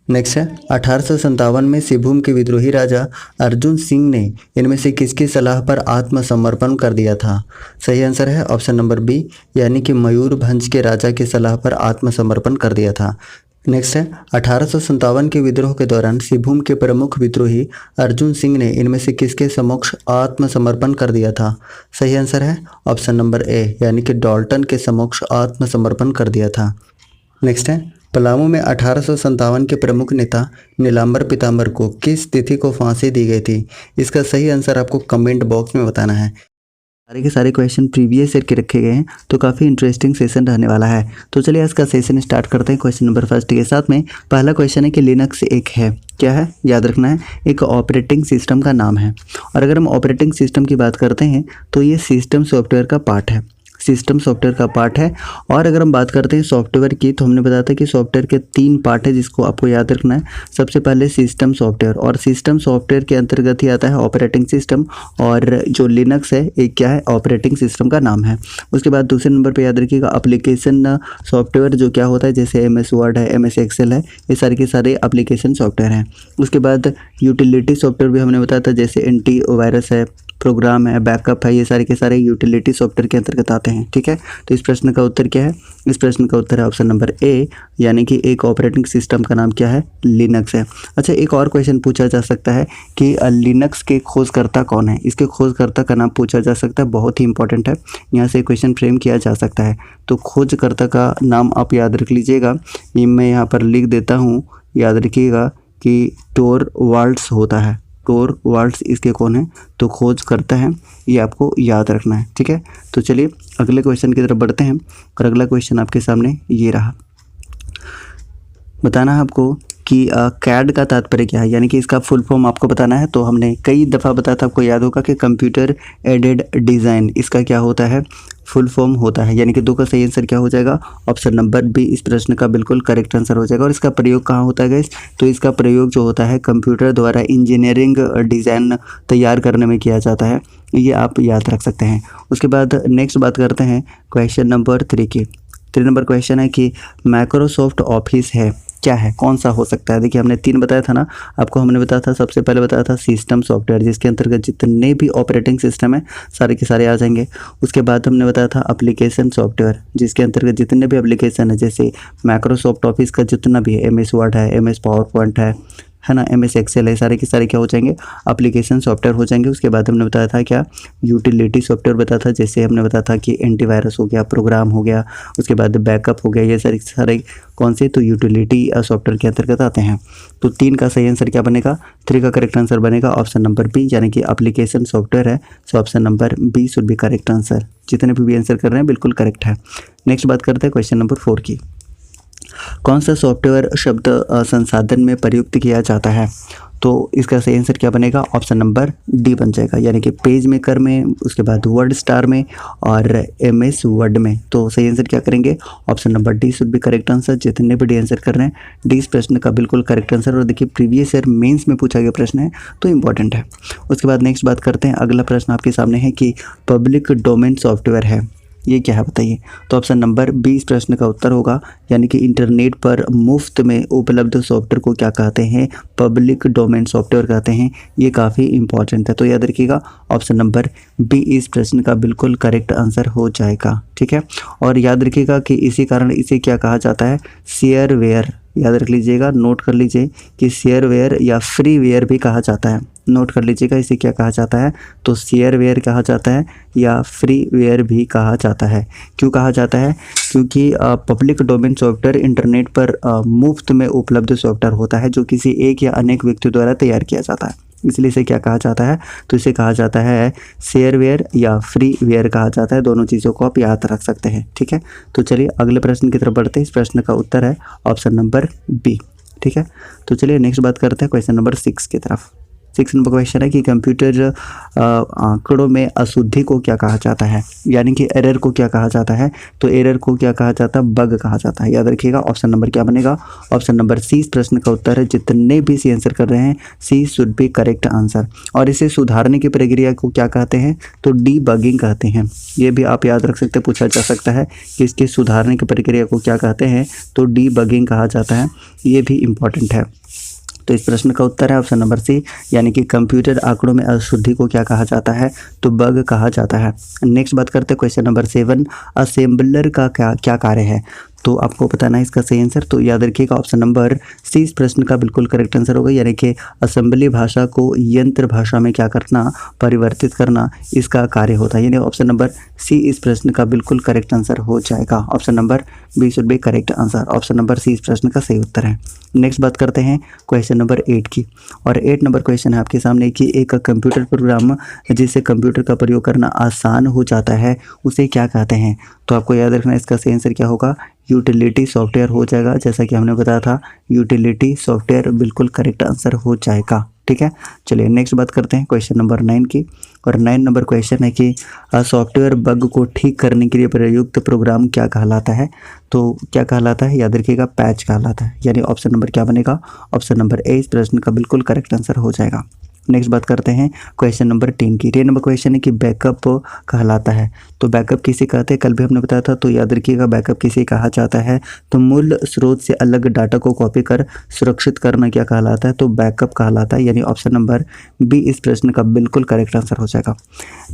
नेक्स्ट है 1857 में सिंहभूम के विद्रोही राजा अर्जुन सिंह ने इनमें से किसकी सलाह पर आत्मसमर्पण कर दिया था? सही आंसर है ऑप्शन नंबर बी, यानी कि मयूरभंज के राजा की सलाह पर आत्मसमर्पण कर दिया था। नेक्स्ट है 1857 के विद्रोह के दौरान सिंहभूम के प्रमुख विद्रोही अर्जुन सिंह ने इनमें से किसके समक्ष आत्मसमर्पण कर दिया था? सही आंसर है ऑप्शन नंबर ए, यानी कि डाल्टन के समक्ष आत्मसमर्पण कर दिया था। नेक्स्ट है पलामू में 1857 के प्रमुख नेता नीलांबर पीताम्बर को किस तिथि को फांसी दी गई थी? इसका सही आंसर आपको कमेंट बॉक्स में बताना है। सारे के सारे क्वेश्चन प्रीवियस ईयर के रखे गए हैं, तो काफ़ी इंटरेस्टिंग सेशन रहने वाला है। तो चलिए आज का सेशन स्टार्ट करते हैं क्वेश्चन नंबर फर्स्ट के साथ में। पहला क्वेश्चन है कि लिनक्स एक है, क्या है याद रखना है, एक ऑपरेटिंग सिस्टम का नाम है। और अगर हम ऑपरेटिंग सिस्टम की बात करते हैं तो ये सिस्टम सॉफ्टवेयर का पार्ट है, सिस्टम सॉफ्टवेयर का पार्ट है। और अगर हम बात करते हैं सॉफ्टवेयर की, तो हमने बताया था कि सॉफ्टवेयर के 3 पार्ट है जिसको आपको याद रखना है। सबसे पहले सिस्टम सॉफ्टवेयर, और सिस्टम सॉफ्टवेयर के अंतर्गत ही आता है ऑपरेटिंग सिस्टम, और जो लिनक्स है एक क्या है, ऑपरेटिंग सिस्टम का नाम है। उसके बाद दूसरे नंबर पर याद रखिएगा एप्लीकेशन सॉफ्टवेयर, जो क्या होता है, जैसे MS वर्ड है, MS एक्सेल है, ये सारे के सारे एप्लीकेशन सॉफ्टवेयर हैं। उसके बाद यूटिलिटी सॉफ्टवेयर भी हमने बताया था, जैसे एंटी वायरस है, प्रोग्राम है, बैकअप है, ये सारे के सारे यूटिलिटी सॉफ्टवेयर के अंतर्गत आते हैं। ठीक है, तो इस प्रश्न का उत्तर क्या है? इस प्रश्न का उत्तर है ऑप्शन नंबर ए, यानी कि एक ऑपरेटिंग सिस्टम का नाम क्या है, लिनक्स है। अच्छा, एक और क्वेश्चन पूछा जा सकता है कि लिनक्स के खोजकर्ता कौन है? इसके खोजकर्ता का नाम पूछा जा सकता है, बहुत ही इंपॉर्टेंट है, यहाँ से क्वेश्चन फ्रेम किया जा सकता है। तो खोजकर्ता का नाम आप याद रख लीजिएगा, ये मैं यहाँ पर लिख देता हूँ, याद रखिएगा कि टोरवाल्ड्स होता है, टोरवाल्ड्स इसके कौन है, तो खोज करता है, ये आपको याद रखना है। ठीक है, तो चलिए अगले क्वेश्चन की तरफ बढ़ते हैं। और अगला क्वेश्चन आपके सामने ये रहा, बताना है आपको कि कैड का तात्पर्य क्या है, यानी कि इसका फुल फॉर्म आपको बताना है। तो हमने कई दफ़ा बताया था, आपको याद होगा कि कंप्यूटर एडेड डिज़ाइन, इसका क्या होता है, फुल फॉर्म होता है। यानी कि 2 का सही आंसर क्या हो जाएगा, ऑप्शन नंबर बी इस प्रश्न का बिल्कुल करेक्ट आंसर हो जाएगा। और इसका प्रयोग कहाँ होता है गाइस, तो इसका प्रयोग जो होता है कंप्यूटर द्वारा इंजीनियरिंग डिज़ाइन तैयार करने में किया जाता है, ये आप याद रख सकते हैं। उसके बाद नेक्स्ट बात करते हैं क्वेश्चन नंबर 3 की। 3 नंबर क्वेश्चन है कि माइक्रोसॉफ्ट ऑफिस है, क्या है, कौन सा हो सकता है? देखिए हमने 3 बताया था ना आपको, हमने बताया था, सबसे पहले बताया था सिस्टम सॉफ्टवेयर, जिसके अंतर्गत जितने भी ऑपरेटिंग सिस्टम है सारे के सारे आ जाएंगे। उसके बाद हमने बताया था एप्लीकेशन सॉफ्टवेयर, जिसके अंतर्गत जितने भी एप्लीकेशन है, जैसे माइक्रोसॉफ्ट ऑफिस का जितना भी है, MS वर्ड है, MS पावर पॉइंट है ना, MS एक्सेल है, सारे के सारे क्या हो जाएंगे, एप्लीकेशन सॉफ्टवेयर हो जाएंगे। उसके बाद हमने बताया था क्या, यूटिलिटी सॉफ्टवेयर बताया था, जैसे हमने बताया था कि एंटीवायरस हो गया, प्रोग्राम हो गया, उसके बाद बैकअप हो गया, ये सारे सारे कौन से, तो यूटिलिटी सॉफ्टवेयर के अंतर्गत आते हैं। तो 3 का सही आंसर क्या बनेगा, 3 का करेक्ट आंसर बनेगा ऑप्शन नंबर बी, यानी कि एप्लीकेशन सॉफ्टवेयर है, so option number B should be correct answer. जितने भी आंसर कर रहे हैं बिल्कुल करेक्ट है। नेक्स्ट बात करते हैं क्वेश्चन नंबर 4 की। कौन सा सॉफ्टवेयर शब्द संसाधन में प्रयुक्त किया जाता है? तो इसका सही आंसर क्या बनेगा, ऑप्शन नंबर डी बन जाएगा, यानी कि पेज मेकर में, उसके बाद वर्ड स्टार में और MS वर्ड में। तो सही आंसर क्या करेंगे, option number D should be correct answer. जितने भी डी आंसर कर रहे हैं, डी इस प्रश्न का बिल्कुल करेक्ट आंसर। और देखिए प्रीवियस ईयर मेंस में पूछा गया प्रश्न है, तो इंपॉर्टेंट है। उसके बाद नेक्स्ट बात करते हैं, अगला प्रश्न आपके सामने है कि पब्लिक डोमेन सॉफ्टवेयर है, ये क्या है बताइए? तो ऑप्शन नंबर बी इस प्रश्न का उत्तर होगा, यानी कि इंटरनेट पर मुफ्त में उपलब्ध सॉफ्टवेयर को क्या कहते हैं, पब्लिक डोमेन सॉफ्टवेयर कहते हैं। ये काफ़ी इंपॉर्टेंट है, तो याद रखिएगा ऑप्शन नंबर बी इस प्रश्न का बिल्कुल करेक्ट आंसर हो जाएगा। ठीक है, और याद रखिएगा कि इसी कारण इसे क्या कहा जाता है, शेयरवेयर। याद रख लीजिएगा, नोट कर लीजिए कि शेयरवेयर या फ्रीवेयर भी कहा जाता है। नोट कर लीजिएगा इसे क्या कहा जाता है, तो शेयरवेयर कहा जाता है या फ्रीवेयर भी कहा जाता है। क्यों कहा जाता है, क्योंकि पब्लिक डोमेन सॉफ्टवेयर इंटरनेट पर मुफ्त में उपलब्ध सॉफ्टवेयर होता है, जो किसी एक या अनेक व्यक्ति द्वारा तैयार किया जाता है, इसलिए इसे क्या कहा जाता है, तो इसे कहा जाता है शेयरवेयर या फ्रीवेयर कहा जाता है। दोनों चीज़ों को आप याद रख सकते हैं। ठीक है, तो चलिए अगले प्रश्न की तरफ बढ़ते हैं। इस प्रश्न का उत्तर है ऑप्शन नंबर बी। ठीक है, तो चलिए नेक्स्ट बात करते हैं क्वेश्चन नंबर 6 की तरफ। 6 नंबर क्वेश्चन है कि कंप्यूटर आंकड़ों में अशुद्धि को क्या कहा जाता है, यानी कि एरर को क्या कहा जाता है। तो एरर को क्या कहा जाता है, बग कहा जाता है। याद रखिएगा ऑप्शन नंबर क्या बनेगा, ऑप्शन नंबर सी इस प्रश्न का उत्तर है। जितने भी सी आंसर कर रहे हैं सी शुड बी करेक्ट आंसर। और इसे सुधारने की प्रक्रिया को क्या कहते हैं, तो डीबगिंग कहते हैं। ये भी आप याद रख सकते हैं, पूछा जा सकता है कि इसके सुधारने की प्रक्रिया को क्या कहते हैं, तो डीबगिंग कहा जाता है। ये भी इम्पॉर्टेंट है। तो इस प्रश्न का उत्तर है ऑप्शन नंबर सी, यानी कि कंप्यूटर आंकड़ों में अशुद्धि को क्या कहा जाता है, तो बग कहा जाता है। नेक्स्ट बात करते हैं क्वेश्चन नंबर 7, असेंबलर का क्या कार्य है। तो आपको बताना है इसका सही आंसर। तो याद रखिएगा ऑप्शन नंबर सी इस प्रश्न का बिल्कुल करेक्ट आंसर होगा, यानी कि असेंबली भाषा को यंत्र भाषा में क्या करना, परिवर्तित करना, इसका कार्य होता है। यानी ऑप्शन नंबर सी इस प्रश्न का बिल्कुल करेक्ट आंसर हो जाएगा। Option number B should be correct answer. Option number C इस प्रश्न का सही उत्तर है। नेक्स्ट बात करते हैं क्वेश्चन नंबर 8 की, और 8 नंबर क्वेश्चन है आपके सामने कि एक कंप्यूटर प्रोग्राम जिससे कंप्यूटर का प्रयोग करना आसान हो जाता है उसे क्या कहते हैं। तो आपको याद रखना है इसका सही आंसर क्या होगा, यूटिलिटी सॉफ्टवेयर हो जाएगा। जैसा कि हमने बताया था यूटिलिटी सॉफ्टवेयर बिल्कुल करेक्ट आंसर हो जाएगा। ठीक है, चलिए नेक्स्ट बात करते हैं क्वेश्चन नंबर 9 की, और 9 नंबर क्वेश्चन है कि सॉफ्टवेयर बग को ठीक करने के लिए प्रयुक्त प्रोग्राम क्या कहलाता है। तो क्या कहलाता है, याद रखिएगा पैच कहलाता है। यानी ऑप्शन नंबर क्या बनेगा, ऑप्शन नंबर ए इस प्रश्न का बिल्कुल करेक्ट आंसर हो जाएगा। नेक्स्ट बात करते हैं क्वेश्चन नंबर 10 की। 10 नंबर क्वेश्चन है कि बैकअप कहलाता है। तो बैकअप किसे कहते हैं, कल भी हमने बताया था। तो याद रखिएगा बैकअप किसे कहा जाता है, तो मूल स्रोत से अलग डाटा को कॉपी कर सुरक्षित करना क्या कहलाता है, तो बैकअप कहलाता है। यानी ऑप्शन नंबर बी इस प्रश्न का बिल्कुल करेक्ट आंसर हो जाएगा।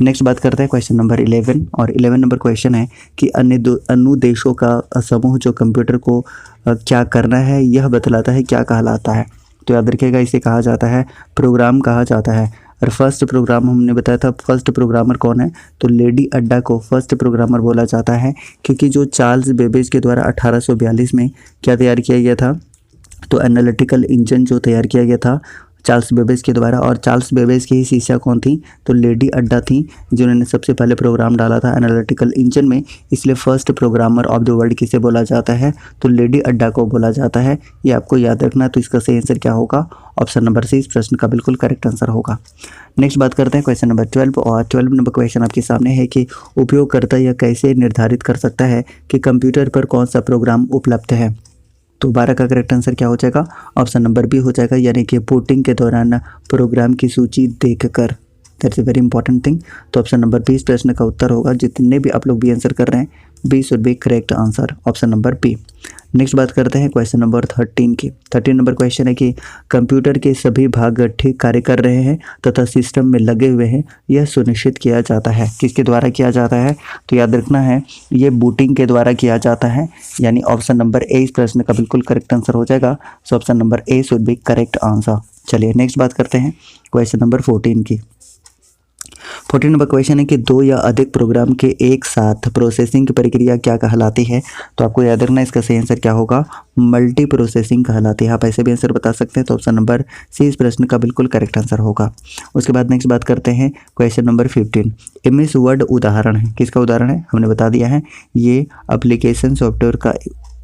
नेक्स्ट बात करते हैं क्वेश्चन नंबर 11, और 11 नंबर क्वेश्चन है कि अनुदेशों का समूह जो कंप्यूटर को क्या करना है यह बतलाता है क्या कहलाता है। तो याद रखिएगा इसे कहा जाता है प्रोग्राम कहा जाता है। और फर्स्ट प्रोग्राम हमने बताया था, फर्स्ट प्रोग्रामर कौन है, तो लेडी अड्डा को फर्स्ट प्रोग्रामर बोला जाता है, क्योंकि जो चार्ल्स बेबेज के द्वारा 1842 में क्या तैयार किया गया था, तो एनालिटिकल इंजन जो तैयार किया गया था चार्ल्स बेबेज के द्वारा। और चार्ल्स बेबेज की ही शिष्या कौन थी, तो लेडी अड्डा थी, जिन्होंने सबसे पहले प्रोग्राम डाला था एनालिटिकल इंजन में। इसलिए first programmer of the world किसे बोला जाता है, तो लेडी अड्डा को बोला जाता है। ये आपको याद रखना है। तो इसका सही आंसर क्या होगा, ऑप्शन नंबर सी इस प्रश्न का बिल्कुल करेक्ट आंसर होगा। नेक्स्ट बात करते हैं क्वेश्चन नंबर 12, और 12 नंबर क्वेश्चन आपके सामने है कि उपयोगकर्ता यह कैसे निर्धारित कर सकता है कि कंप्यूटर पर कौन सा प्रोग्राम उपलब्ध है। तो 12 का करेक्ट आंसर क्या हो जाएगा, ऑप्शन नंबर बी हो जाएगा, यानी कि बूटिंग के दौरान प्रोग्राम की सूची देखकर। That's a very important thing. तो ऑप्शन नंबर बी इस प्रश्न का उत्तर होगा। जितने भी आप लोग बी आंसर कर रहे हैं B should be correct answer, option number B. Next बात करते हैं क्वेश्चन नंबर 13 की। 13 नंबर क्वेश्चन है कि कंप्यूटर के सभी भाग ठीक कार्य कर रहे हैं तथा सिस्टम में लगे हुए हैं, यह सुनिश्चित किया जाता है। किसके द्वारा किया जाता है, तो याद रखना है ये बूटिंग के द्वारा किया जाता है। यानी ऑप्शन नंबर ए इस प्रश्न का बिल्कुल करेक्ट आंसर हो जाएगा। सो option number A should be correct answer. चलिए नेक्स्ट बात करते हैं क्वेश्चन नंबर 14 की। 14 नंबर क्वेश्चन है कि दो या अधिक प्रोग्राम के एक साथ प्रोसेसिंग की प्रक्रिया क्या कहलाती है। तो आपको याद रखना है इसका सही आंसर क्या होगा, मल्टी प्रोसेसिंग कहलाती है। आप ऐसे भी आंसर बता सकते हैं। तो ऑप्शन नंबर सी इस प्रश्न का बिल्कुल करेक्ट आंसर होगा। उसके बाद नेक्स्ट बात करते हैं क्वेश्चन नंबर 15। MS वर्ड उदाहरण है, किसका उदाहरण है, हमने बता दिया है। ये एप्लीकेशन सॉफ्टवेयर का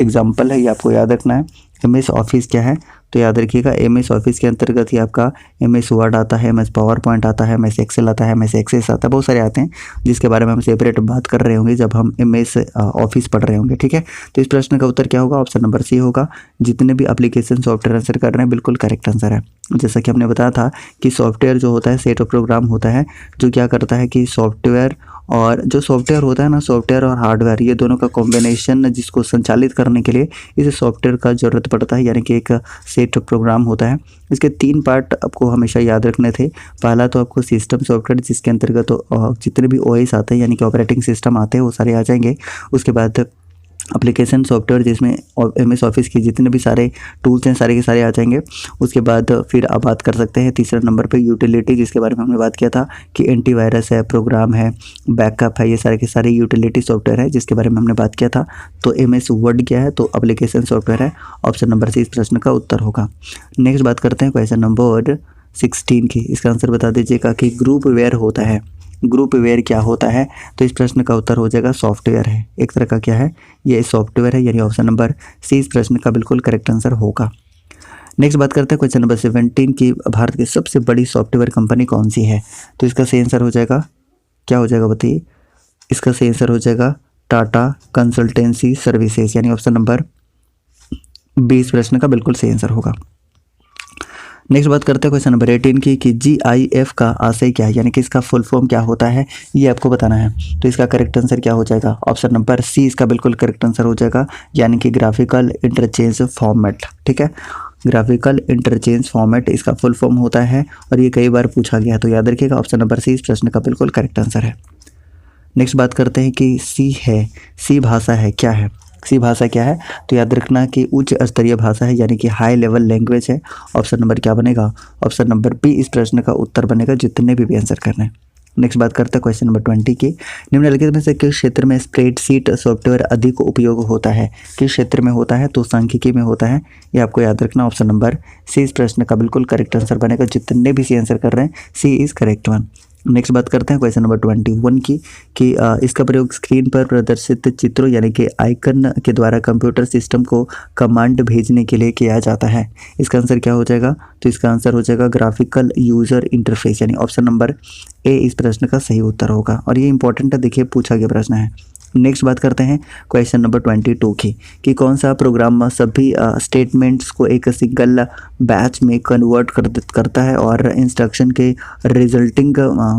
एग्जाम्पल है, ये आपको याद रखना है। MS ऑफिस क्या है, तो याद रखिएगा MS ऑफिस के अंतर्गत ही आपका MS वर्ड आता है, MS पावर पॉइंट आता है, MS एक्सेल आता है, MS एक्सेस आता है, बहुत सारे आते हैं जिसके बारे में हम सेपरेट बात कर रहे होंगे जब हम MS ऑफिस पढ़ रहे होंगे। ठीक है, तो इस प्रश्न का उत्तर क्या होगा, ऑप्शन नंबर सी होगा। जितने भी एप्लीकेशन सॉफ्टवेयर आंसर कर रहे हैं बिल्कुल करेक्ट आंसर है। जैसा कि हमने बताया था कि सॉफ्टवेयर जो होता है सेट ऑफ प्रोग्राम होता है, जो क्या करता है कि सॉफ्टवेयर और जो सॉफ्टवेयर होता है ना, सॉफ्टवेयर और हार्डवेयर ये दोनों का कॉम्बिनेशन जिसको संचालित करने के लिए इस सॉफ्टवेयर का ज़रूरत पड़ता है, यानी कि एक सेट ऑफ प्रोग्राम होता है। इसके 3 पार्ट आपको हमेशा याद रखने थे। पहला तो आपको सिस्टम सॉफ्टवेयर जिसके अंतर्गत जितने भी OS आते हैं यानी कि ऑपरेटिंग सिस्टम आते हैं वो सारे आ जाएंगे। उसके बाद एप्लीकेशन सॉफ्टवेयर जिसमें MS ऑफिस के जितने भी सारे टूल्स हैं सारे के सारे आ जाएंगे। उसके बाद फिर आप बात कर सकते हैं तीसरा नंबर पे यूटिलिटी, जिसके बारे में हमने बात किया था कि एंटीवायरस है, प्रोग्राम है, बैकअप है, ये सारे के सारे यूटिलिटी सॉफ्टवेयर है जिसके बारे में हमने बात किया था। तो MS वर्ड क्या है, तो एप्लीकेशन सॉफ्टवेयर है। ऑप्शन नंबर सी इस प्रश्न का उत्तर होगा। नेक्स्ट बात करते हैं क्वेश्चन नंबर 16 की। इसका आंसर बता दीजिएगा कि ग्रुप वेयर होता है। ग्रुप वेयर क्या होता है, तो इस प्रश्न का उत्तर हो जाएगा सॉफ्टवेयर है, एक तरह का क्या है, ये सॉफ्टवेयर है। यानी ऑप्शन नंबर सी इस प्रश्न का बिल्कुल करेक्ट आंसर होगा। नेक्स्ट बात करते हैं क्वेश्चन नंबर 17 की भारत की सबसे बड़ी सॉफ्टवेयर कंपनी कौन सी है। तो इसका सही आंसर हो जाएगा, क्या हो जाएगा बताइए, इसका सही आंसर हो जाएगा टाटा कंसल्टेंसी सर्विसेज, यानी ऑप्शन नंबर 20 प्रश्न का बिल्कुल सही आंसर होगा। नेक्स्ट बात करते हैं क्वेश्चन नंबर 18 की कि GIF का आशय क्या है, यानी कि इसका फुल फॉर्म क्या होता है, ये आपको बताना है। तो इसका करेक्ट आंसर क्या हो जाएगा, ऑप्शन नंबर सी इसका बिल्कुल करेक्ट आंसर हो जाएगा, यानी कि ग्राफिकल इंटरचेंज फॉर्मेट। ठीक है, ग्राफिकल इंटरचेंज फॉर्मेट इसका फुल फॉर्म होता है और ये कई बार पूछा गया है, तो याद रखिएगा ऑप्शन नंबर सी इस प्रश्न का बिल्कुल करेक्ट आंसर है। नेक्स्ट बात करते हैं कि सी भाषा है क्या है, सी भाषा क्या है, तो याद रखना कि उच्च स्तरीय भाषा है, यानी कि हाई लेवल लैंग्वेज है। ऑप्शन नंबर क्या बनेगा, ऑप्शन नंबर बी इस प्रश्न का उत्तर बनेगा, जितने भी आंसर करना है। नेक्स्ट बात करते हैं क्वेश्चन नंबर 20 की, निम्नलिखित में से किस क्षेत्र में स्प्रेडशीट सॉफ्टवेयर अधिक उपयोग होता है, किस क्षेत्र में होता है, तो सांख्यिकी में होता है, ये आपको याद रखना। ऑप्शन नंबर सी इस प्रश्न का बिल्कुल करेक्ट आंसर बनेगा, जितने भी सी आंसर कर रहे हैं सी इज करेक्ट वन। नेक्स्ट बात करते हैं क्वेश्चन नंबर 21 की कि इसका प्रयोग स्क्रीन पर प्रदर्शित चित्रों यानी कि आइकन के द्वारा कंप्यूटर सिस्टम को कमांड भेजने के लिए किया जाता है। इसका आंसर क्या हो जाएगा, तो इसका आंसर हो जाएगा ग्राफिकल यूजर इंटरफेस, यानी ऑप्शन नंबर ए इस प्रश्न का सही उत्तर होगा। और ये इंपॉर्टेंट है, देखिए पूछा गया प्रश्न है। नेक्स्ट बात करते हैं क्वेश्चन नंबर 22 की कि कौन सा प्रोग्राम सभी स्टेटमेंट्स को एक सिंगल बैच में कन्वर्ट करता है और इंस्ट्रक्शन के रिजल्टिंग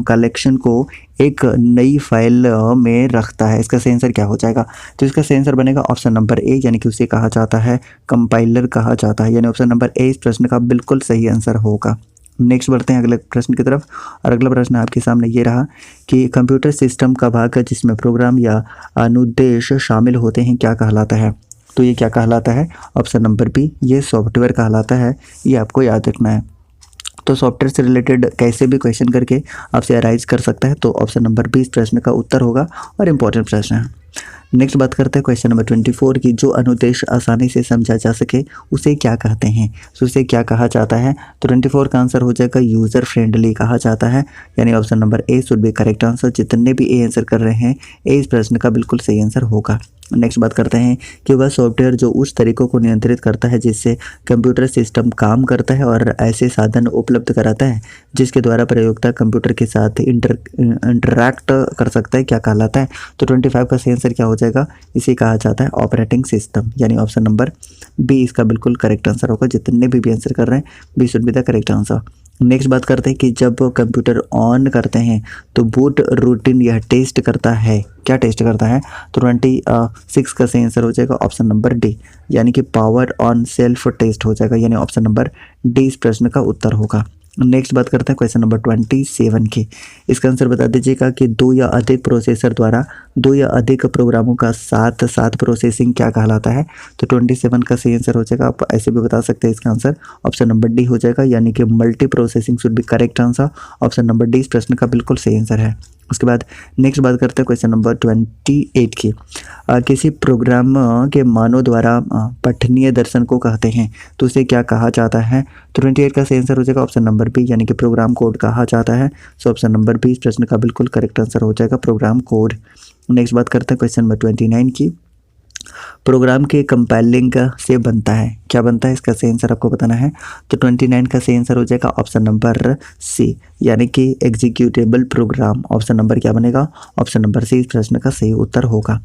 कलेक्शन को एक नई फाइल में रखता है। इसका सही आंसर क्या हो जाएगा, तो इसका सही आंसर बनेगा ऑप्शन नंबर ए, यानी कि उसे कहा जाता है कंपाइलर कहा जाता है, यानी ऑप्शन नंबर ए इस प्रश्न का बिल्कुल सही आंसर होगा। नेक्स्ट बढ़ते हैं अगले प्रश्न की तरफ, और अगला प्रश्न आपके सामने ये रहा कि कंप्यूटर सिस्टम का भाग जिसमें प्रोग्राम या अनुदेश शामिल होते हैं क्या कहलाता है। तो ये क्या कहलाता है, ऑप्शन नंबर बी ये सॉफ्टवेयर कहलाता है, ये आपको याद रखना है। तो सॉफ्टवेयर से रिलेटेड कैसे भी क्वेश्चन करके आपसे अराइज कर सकता है, तो ऑप्शन नंबर बी इस प्रश्न का उत्तर होगा और इम्पोर्टेंट प्रश्न है। नेक्स्ट बात करते हैं क्वेश्चन नंबर 24 की, जो अनुदेश आसानी से समझा जा सके उसे क्या कहते हैं, तो उसे क्या कहा जाता है। तो 24 का आंसर हो जाएगा यूज़र फ्रेंडली कहा जाता है, यानी option number A should be correct answer. जितने भी ए आंसर कर रहे हैं ए इस प्रश्न का बिल्कुल सही आंसर होगा। नेक्स्ट बात करते हैं कि वह सॉफ्टवेयर जो उस तरीकों को नियंत्रित करता है जिससे कंप्यूटर सिस्टम काम करता है और ऐसे साधन उपलब्ध कराता है जिसके द्वारा प्रयोगता कंप्यूटर के साथ इंटरैक्ट कर सकता है, क्या कहलाता है। तो 25 का सही आंसर क्या हो जाएगा, इसे कहा जाता है ऑपरेटिंग सिस्टम, यानी ऑप्शन नंबर बी इसका बिल्कुल करेक्ट आंसर होगा। जितने भी आंसर कर रहे हैं B should be the correct answer. Next बात करते हैं कि जब कंप्यूटर ऑन करते हैं तो बूट रूटीन यह टेस्ट करता है, क्या टेस्ट करता है। तो 26 का सही आंसर हो जाएगा ऑप्शन नंबर डी, यानी कि पावर ऑन सेल्फ टेस्ट हो जाएगा, यानी ऑप्शन नंबर डी इस प्रश्न का उत्तर होगा। नेक्स्ट बात करते हैं क्वेश्चन नंबर 27 की, इसका आंसर बता दीजिएगा कि दो या अधिक प्रोसेसर द्वारा दो या अधिक प्रोग्रामों का साथ साथ प्रोसेसिंग क्या कहलाता है। तो 27 का सही आंसर हो जाएगा, आप ऐसे भी बता सकते हैं इसका आंसर ऑप्शन नंबर डी हो जाएगा, यानी कि multi processing should be correct answer. Option number D इस प्रश्न का बिल्कुल सही आंसर है। उसके बाद नेक्स्ट बात करते हैं क्वेश्चन नंबर 28 की, किसी प्रोग्राम के मानव द्वारा पठनीय दर्शन को कहते हैं तो उसे क्या कहा जाता है। तो 28 का सही आंसर हो जाएगा ऑप्शन नंबर बी, यानी कि प्रोग्राम कोड कहा जाता है। सो ऑप्शन नंबर बी इस प्रश्न का बिल्कुल करेक्ट आंसर हो जाएगा प्रोग्राम कोड। नेक्स्ट बात करते हैं क्वेश्चन नंबर 29 की, प्रोग्राम के कंपाइलिंग से बनता है, क्या बनता है, इसका सही आंसर आपको बताना है। तो 29 का सही आंसर हो जाएगा ऑप्शन नंबर सी, यानी कि एग्जीक्यूटेबल प्रोग्राम। ऑप्शन नंबर क्या बनेगा, ऑप्शन नंबर सी इस प्रश्न का सही उत्तर होगा।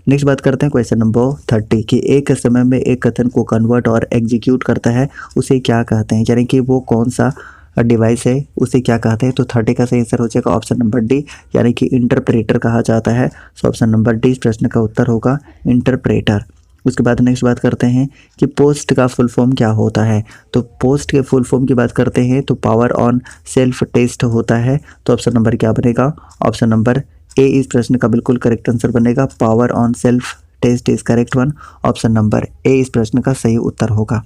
नेक्स्ट बात करते हैं क्वेश्चन नंबर 30 कि एक समय में एक कथन को कन्वर्ट और एग्जीक्यूट करता है उसे क्या कहते हैं, यानी कि वो कौन सा डिवाइस है, उसे क्या कहते हैं। तो 30 का सही आंसर हो जाएगा ऑप्शन नंबर डी, यानी कि इंटरप्रेटर कहा जाता है। सो ऑप्शन नंबर डी इस प्रश्न का उत्तर होगा इंटरप्रेटर। उसके बाद नेक्स्ट बात करते हैं कि पोस्ट का फुल फॉर्म क्या होता है। तो पोस्ट के फुल फॉर्म की बात करते हैं तो पावर ऑन सेल्फ टेस्ट होता है। तो ऑप्शन नंबर क्या बनेगा, ऑप्शन नंबर ए इस प्रश्न का बिल्कुल करेक्ट आंसर बनेगा, power on self test is correct one. Option number A इस प्रश्न का सही उत्तर होगा।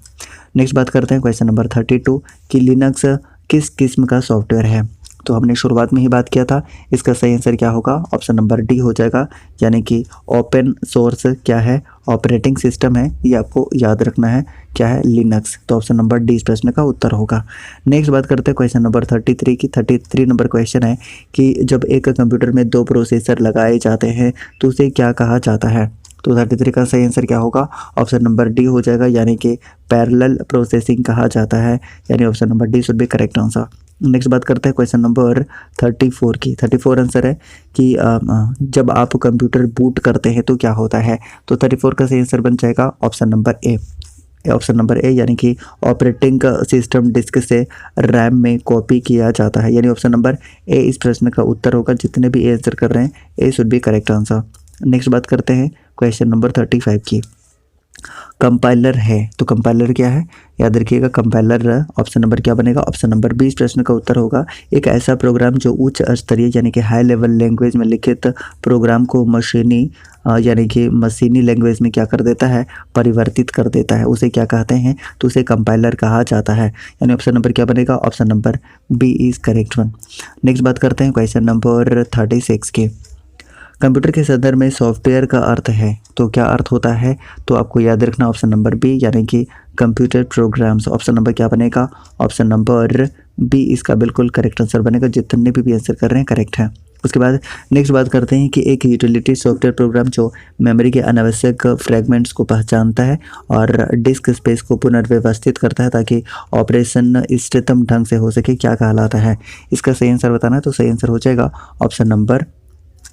नेक्स्ट बात करते हैं क्वेश्चन नंबर 32 कि लिनक्स किस किस्म का सॉफ्टवेयर है। तो हमने शुरुआत में ही बात किया था, इसका सही आंसर क्या होगा, ऑप्शन नंबर डी हो जाएगा, यानी कि ओपन सोर्स क्या है, ऑपरेटिंग सिस्टम है, ये आपको याद रखना है क्या है, लिनक्स। तो ऑप्शन नंबर डी इस प्रश्न का उत्तर होगा। नेक्स्ट बात करते हैं क्वेश्चन नंबर 33 की। 33 नंबर क्वेश्चन है कि जब एक कंप्यूटर में दो प्रोसेसर लगाए जाते हैं तो उसे क्या कहा जाता है। तो 33 का सही आंसर क्या होगा? ऑप्शन नंबर डी हो जाएगा, यानी कि पैरेलल प्रोसेसिंग कहा जाता है, यानी option number D should be correct answer. Next बात करते हैं क्वेश्चन नंबर 34 की। 34 आंसर है कि जब आप कंप्यूटर बूट करते हैं तो क्या होता है? तो 34 का सही आंसर बन जाएगा ऑप्शन नंबर ए। ऑप्शन नंबर ए, यानी कि ऑपरेटिंग सिस्टम डिस्क से रैम में कॉपी किया जाता है, यानी ऑप्शन नंबर ए इस प्रश्न का उत्तर होगा। जितने भी ए आंसर कर रहे हैं, A should be correct answer. Next बात करते हैं क्वेश्चन नंबर 35 की। कंपाइलर है, तो कंपाइलर क्या है? याद रखिएगा, कंपाइलर ऑप्शन नंबर क्या बनेगा? ऑप्शन नंबर बी इस प्रश्न का उत्तर होगा। एक ऐसा प्रोग्राम जो उच्च स्तरीय यानी कि हाई लेवल लैंग्वेज में लिखित प्रोग्राम को यानी कि मशीनी लैंग्वेज में क्या कर देता है? परिवर्तित कर देता है। उसे क्या कहते हैं? तो उसे कंपाइलर कहा जाता है, यानी ऑप्शन नंबर क्या बनेगा? Option number B is correct one. Next बात करते हैं क्वेश्चन नंबर 36 के। कंप्यूटर के संदर्भ में सॉफ्टवेयर का अर्थ है, तो क्या अर्थ होता है? तो आपको याद रखना ऑप्शन नंबर बी, यानी कि कंप्यूटर प्रोग्राम्स। ऑप्शन नंबर क्या बनेगा? ऑप्शन नंबर बी इसका बिल्कुल करेक्ट आंसर बनेगा। जितने भी आंसर कर रहे हैं करेक्ट है। उसके बाद नेक्स्ट बात करते हैं कि एक यूटिलिटी सॉफ्टवेयर प्रोग्राम जो मेमोरी के अनावश्यक फ्रैगमेंट्स को पहचानता है और डिस्क स्पेस को पुनर्व्यवस्थित करता है ताकि ऑपरेशन इष्टतम ढंग से हो सके, क्या कहलाता है? इसका सही आंसर बताना है, तो सही आंसर हो जाएगा option number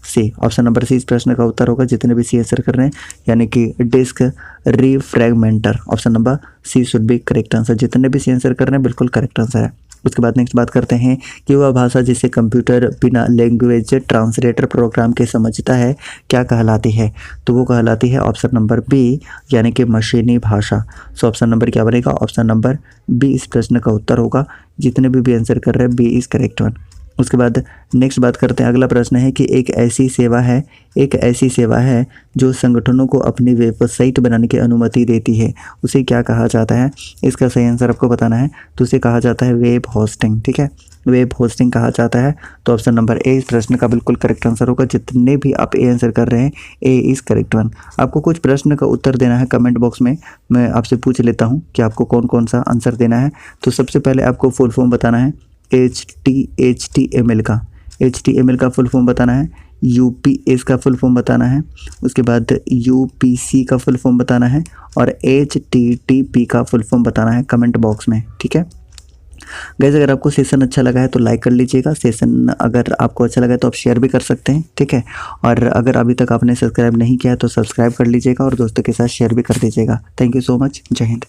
C. Option number C इस प्रश्न का उत्तर होगा। जितने भी सी आंसर कर रहे हैं, यानी कि disk defragmenter. Option number C should be correct answer. जितने भी सी आंसर कर रहे हैं बिल्कुल करेक्ट आंसर है। उसके बाद नेक्स्ट बात करते हैं कि वह भाषा जिसे कंप्यूटर बिना लैंग्वेज ट्रांसलेटर प्रोग्राम के समझता है, क्या कहलाती है? तो वो कहलाती है ऑप्शन नंबर बी, यानी कि मशीनी भाषा। सो ऑप्शन नंबर क्या बनेगा? ऑप्शन नंबर बी इस प्रश्न का उत्तर होगा। जितने भी आंसर कर रहे हैं, बी इज करेक्ट वन। उसके बाद नेक्स्ट बात करते हैं, अगला प्रश्न है कि एक ऐसी सेवा है जो संगठनों को अपनी वेबसाइट बनाने की अनुमति देती है, उसे क्या कहा जाता है? इसका सही आंसर आपको बताना है, तो उसे कहा जाता है वेब होस्टिंग। ठीक है, वेब होस्टिंग कहा जाता है। तो ऑप्शन नंबर ए इस प्रश्न का बिल्कुल करेक्ट आंसर होगा। जितने भी आप ए आंसर कर रहे हैं, ए इज करेक्ट वन। आपको कुछ प्रश्न का उत्तर देना है कमेंट बॉक्स में, मैं आपसे पूछ लेता हूँ कि आपको कौन कौन सा आंसर देना है। तो सबसे पहले आपको फुल फॉर्म बताना है HTML का फुल फॉर्म बताना है, UPS का फुल फॉर्म बताना है, उसके बाद UPC का फुल फॉर्म बताना है और HTTP का फुल फॉर्म बताना है कमेंट बॉक्स में। ठीक है गाइस, अगर आपको सेशन अच्छा लगा है तो लाइक कर लीजिएगा। सेशन अगर आपको अच्छा लगा है तो आप शेयर भी कर सकते हैं। ठीक है, और अगर अभी तक आपने सब्सक्राइब नहीं किया है तो सब्सक्राइब कर लीजिएगा और दोस्तों के साथ शेयर भी कर दीजिएगा। Thank you so much. जय हिंद।